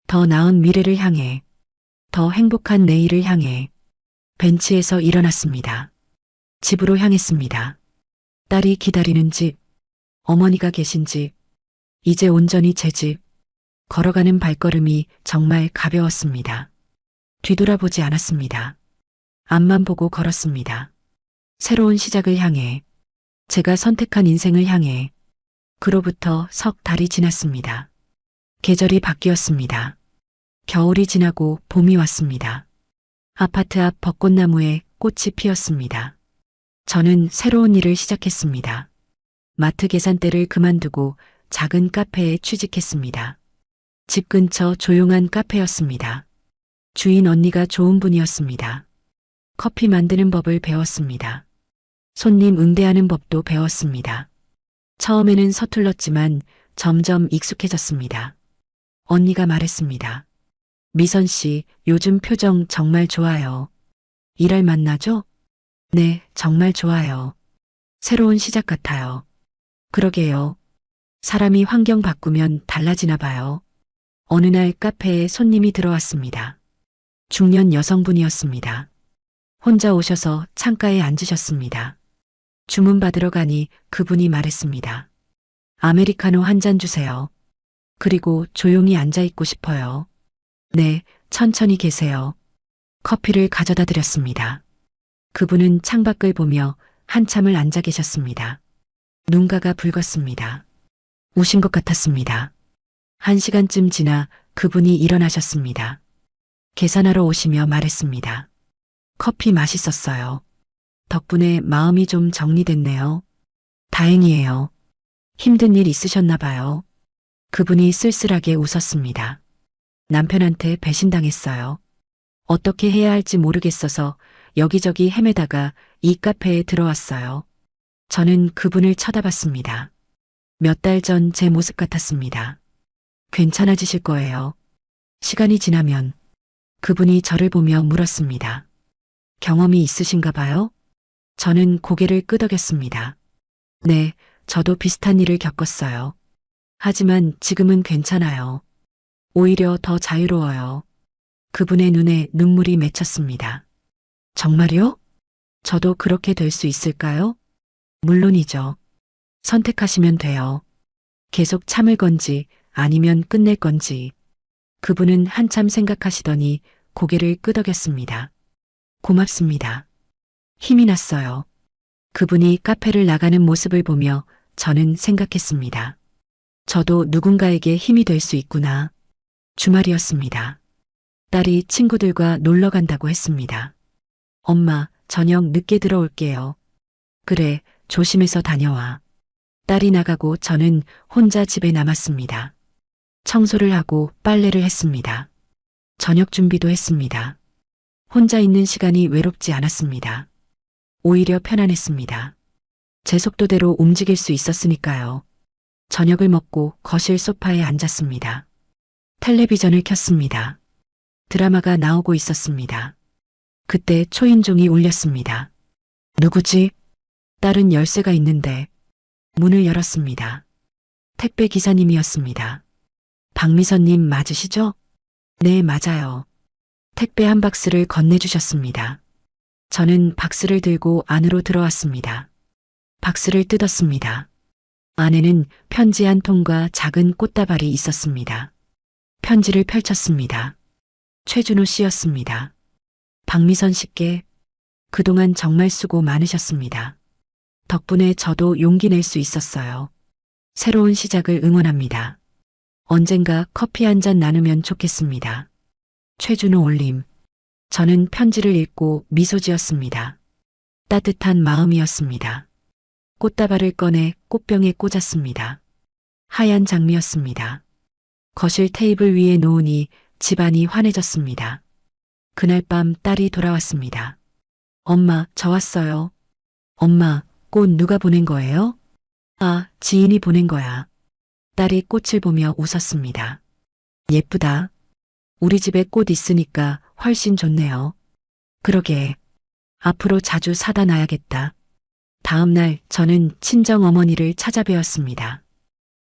더 나은 미래를 향해, 더 행복한 내일을 향해. 벤치에서 일어났습니다. 집으로 향했습니다. 딸이 기다리는 집, 어머니가 계신 집, 이제 온전히 제 집. 걸어가는 발걸음이 정말 가벼웠습니다. 뒤돌아보지 않았습니다. 앞만 보고 걸었습니다. 새로운 시작을 향해, 제가 선택한 인생을 향해. 그로부터 석 달이 지났습니다. 계절이 바뀌었습니다. 겨울이 지나고 봄이 왔습니다. 아파트 앞 벚꽃나무에 꽃이 피었습니다. 저는 새로운 일을 시작했습니다. 마트 계산대를 그만두고 작은 카페에 취직했습니다. 집 근처 조용한 카페였습니다. 주인 언니가 좋은 분이었습니다. 커피 만드는 법을 배웠습니다. 손님 응대하는 법도 배웠습니다. 처음에는 서툴렀지만 점점 익숙해졌습니다. 언니가 말했습니다. 미선 씨, 요즘 표정 정말 좋아요. 일할 만나죠? 네, 정말 좋아요. 새로운 시작 같아요. 그러게요. 사람이 환경 바꾸면 달라지나 봐요. 어느 날 카페에 손님이 들어왔습니다. 중년 여성분이었습니다. 혼자 오셔서 창가에 앉으셨습니다. 주문 받으러 가니 그분이 말했습니다. 아메리카노 한 잔 주세요. 그리고 조용히 앉아 있고 싶어요. 네, 천천히 계세요. 커피를 가져다 드렸습니다. 그분은 창밖을 보며 한참을 앉아 계셨습니다. 눈가가 붉었습니다. 우신 것 같았습니다. 1시간쯤 지나 그분이 일어나셨습니다. 계산하러 오시며 말했습니다. 커피 맛있었어요. 덕분에 마음이 좀 정리됐네요. 다행이에요. 힘든 일 있으셨나 봐요. 그분이 쓸쓸하게 웃었습니다. 남편한테 배신당했어요. 어떻게 해야 할지 모르겠어서 여기저기 헤매다가 이 카페에 들어왔어요. 저는 그분을 쳐다봤습니다. 몇 달 전 제 모습 같았습니다. 괜찮아지실 거예요. 시간이 지나면 그분이 저를 보며 물었습니다. 경험이 있으신가 봐요? 저는 고개를 끄덕였습니다. 네, 저도 비슷한 일을 겪었어요. 하지만 지금은 괜찮아요. 오히려 더 자유로워요. 그분의 눈에 눈물이 맺혔습니다. 정말요? 저도 그렇게 될 수 있을까요? 물론이죠. 선택하시면 돼요. 계속 참을 건지 아니면 끝낼 건지. 그분은 한참 생각하시더니 고개를 끄덕였습니다. 고맙습니다. 힘이 났어요. 그분이 카페를 나가는 모습을 보며 저는 생각했습니다. 저도 누군가에게 힘이 될 수 있구나. 주말이었습니다. 딸이 친구들과 놀러 간다고 했습니다. 엄마, 저녁 늦게 들어올게요. 그래, 조심해서 다녀와. 딸이 나가고 저는 혼자 집에 남았습니다. 청소를 하고 빨래를 했습니다. 저녁 준비도 했습니다. 혼자 있는 시간이 외롭지 않았습니다. 오히려 편안했습니다. 제 속도대로 움직일 수 있었으니까요. 저녁을 먹고 거실 소파에 앉았습니다. 텔레비전을 켰습니다. 드라마가 나오고 있었습니다. 그때 초인종이 울렸습니다. 누구지? 딸은 열쇠가 있는데 문을 열었습니다. 택배 기사님이었습니다. 박미선님 맞으시죠? 네, 맞아요. 택배 한 박스를 건네주셨습니다. 저는 박스를 들고 안으로 들어왔습니다. 박스를 뜯었습니다. 안에는 편지 한 통과 작은 꽃다발이 있었습니다. 편지를 펼쳤습니다. 최준호 씨였습니다. 박미선 씨께 그동안 정말 수고 많으셨습니다. 덕분에 저도 용기 낼 수 있었어요. 새로운 시작을 응원합니다. 언젠가 커피 한 잔 나누면 좋겠습니다. 최준호 올림. 저는 편지를 읽고 미소 지었습니다. 따뜻한 마음이었습니다. 꽃다발을 꺼내 꽃병에 꽂았습니다. 하얀 장미였습니다. 거실 테이블 위에 놓으니 집안이 환해졌습니다. 그날 밤 딸이 돌아왔습니다. 엄마, 저 왔어요. 엄마, 꽃 누가 보낸 거예요? 아, 지인이 보낸 거야. 딸이 꽃을 보며 웃었습니다. 예쁘다. 우리 집에 꽃 있으니까 훨씬 좋네요. 그러게. 앞으로 자주 사다 놔야겠다. 다음 날 저는 친정 어머니를 찾아뵈었습니다.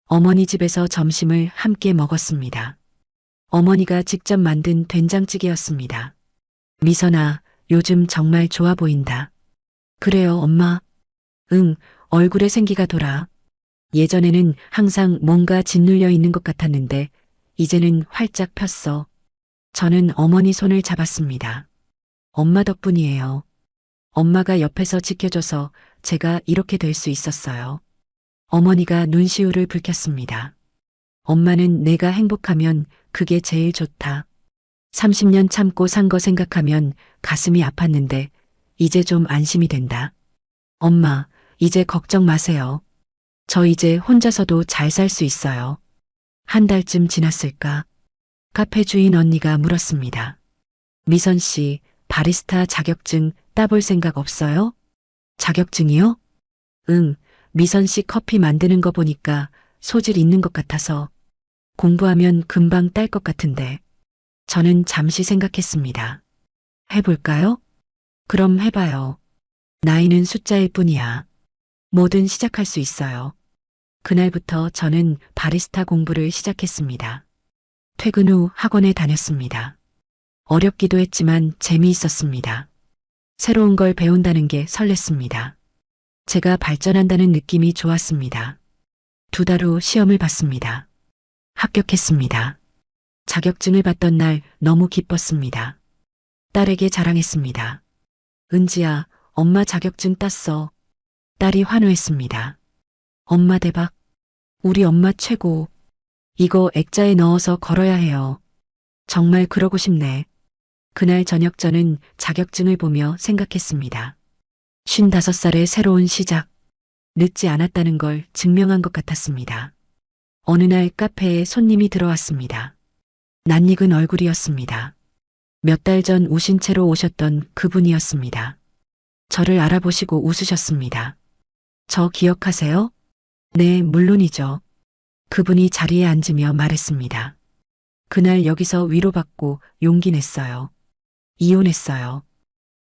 어머니 집에서 점심을 함께 먹었습니다. 어머니가 직접 만든 된장찌개였습니다. 미선아, 요즘 정말 좋아 보인다. 그래요, 엄마? 응, 얼굴에 생기가 돌아. 예전에는 항상 뭔가 짓눌려 있는 것 같았는데 이제는 활짝 폈어. 저는 어머니 손을 잡았습니다. 엄마 덕분이에요. 엄마가 옆에서 지켜줘서 제가 이렇게 될 수 있었어요. 어머니가 눈시울을 붉혔습니다. 엄마는 내가 행복하면 그게 제일 좋다. 30년 참고 산 거 생각하면 가슴이 아팠는데 이제 좀 안심이 된다. 엄마, 이제 걱정 마세요. 저 이제 혼자서도 잘 살 수 있어요. 한 달쯤 지났을까? 카페 주인 언니가 물었습니다. 미선 씨, 바리스타 자격증 따볼 생각 없어요? 자격증이요? 응, 미선 씨 커피 만드는 거 보니까 소질 있는 것 같아서 공부하면 금방 딸 것 같은데. 저는 잠시 생각했습니다. 해볼까요? 그럼 해봐요. 나이는 숫자일 뿐이야. 뭐든 시작할 수 있어요. 그날부터 저는 바리스타 공부를 시작했습니다. 퇴근 후 학원에 다녔습니다. 어렵기도 했지만 재미있었습니다. 새로운 걸 배운다는 게 설렜습니다. 제가 발전한다는 느낌이 좋았습니다. 2달 후 시험을 봤습니다. 합격했습니다. 자격증을 받던 날 너무 기뻤습니다. 딸에게 자랑했습니다. 은지야, 엄마 자격증 땄어. 딸이 환호했습니다. 엄마 대박. 우리 엄마 최고. 이거 액자에 넣어서 걸어야 해요. 정말 그러고 싶네. 그날 저녁 저는 자격증을 보며 생각했습니다. 55살의 새로운 시작. 늦지 않았다는 걸 증명한 것 같았습니다. 어느 날 카페에 손님이 들어왔습니다. 낯익은 얼굴이었습니다. 몇 달 전 우신 채로 오셨던 그분이었습니다. 저를 알아보시고 웃으셨습니다. 저 기억하세요? 네, 물론이죠. 그분이 자리에 앉으며 말했습니다. 그날 여기서 위로받고 용기 냈어요. 이혼했어요.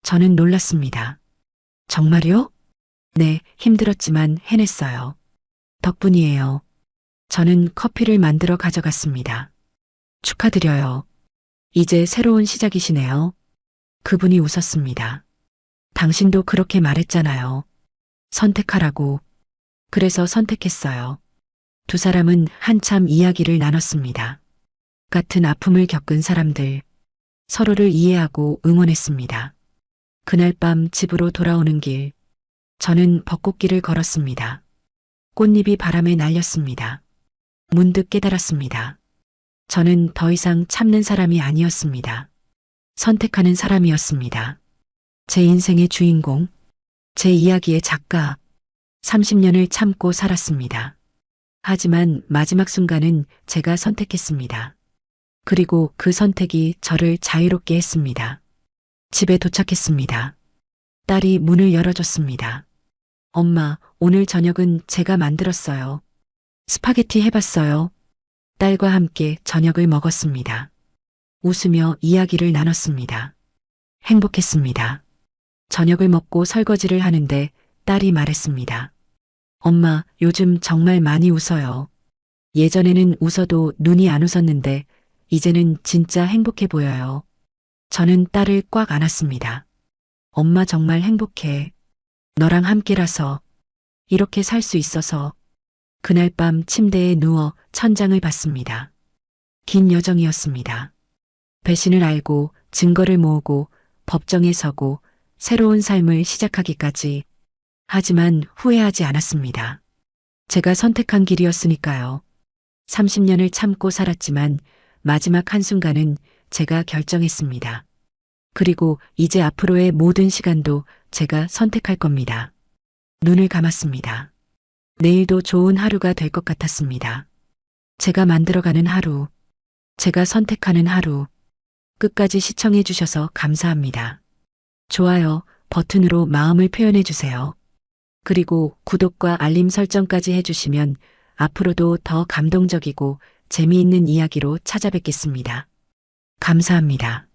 저는 놀랐습니다. 정말요? 네, 힘들었지만 해냈어요. 덕분이에요. 저는 커피를 만들어 가져갔습니다. 축하드려요. 이제 새로운 시작이시네요. 그분이 웃었습니다. 당신도 그렇게 말했잖아요. 선택하라고. 그래서 선택했어요. 2사람은 한참 이야기를 나눴습니다. 같은 아픔을 겪은 사람들, 서로를 이해하고 응원했습니다. 그날 밤 집으로 돌아오는 길, 저는 벚꽃길을 걸었습니다. 꽃잎이 바람에 날렸습니다. 문득 깨달았습니다. 저는 더 이상 참는 사람이 아니었습니다. 선택하는 사람이었습니다. 제 인생의 주인공, 제 이야기의 작가, 30년을 참고 살았습니다. 하지만 마지막 순간은 제가 선택했습니다. 그리고 그 선택이 저를 자유롭게 했습니다. 집에 도착했습니다. 딸이 문을 열어줬습니다. 엄마, 오늘 저녁은 제가 만들었어요. 스파게티 해봤어요. 딸과 함께 저녁을 먹었습니다. 웃으며 이야기를 나눴습니다. 행복했습니다. 저녁을 먹고 설거지를 하는데 딸이 말했습니다. 엄마, 요즘 정말 많이 웃어요. 예전에는 웃어도 눈이 안 웃었는데 이제는 진짜 행복해 보여요. 저는 딸을 꽉 안았습니다. 엄마 정말 행복해. 너랑 함께라서, 이렇게 살 수 있어서. 그날 밤 침대에 누워 천장을 봤습니다. 긴 여정이었습니다. 배신을 알고 증거를 모으고 법정에 서고 새로운 삶을 시작하기까지. 하지만 후회하지 않았습니다. 제가 선택한 길이었으니까요. 30년을 참고 살았지만 마지막 한순간은 제가 결정했습니다. 그리고 이제 앞으로의 모든 시간도 제가 선택할 겁니다. 눈을 감았습니다. 내일도 좋은 하루가 될 것 같았습니다. 제가 만들어가는 하루, 제가 선택하는 하루. 끝까지 시청해 주셔서 감사합니다. 좋아요 버튼으로 마음을 표현해 주세요. 그리고 구독과 알림 설정까지 해주시면 앞으로도 더 감동적이고 재미있는 이야기로 찾아뵙겠습니다. 감사합니다.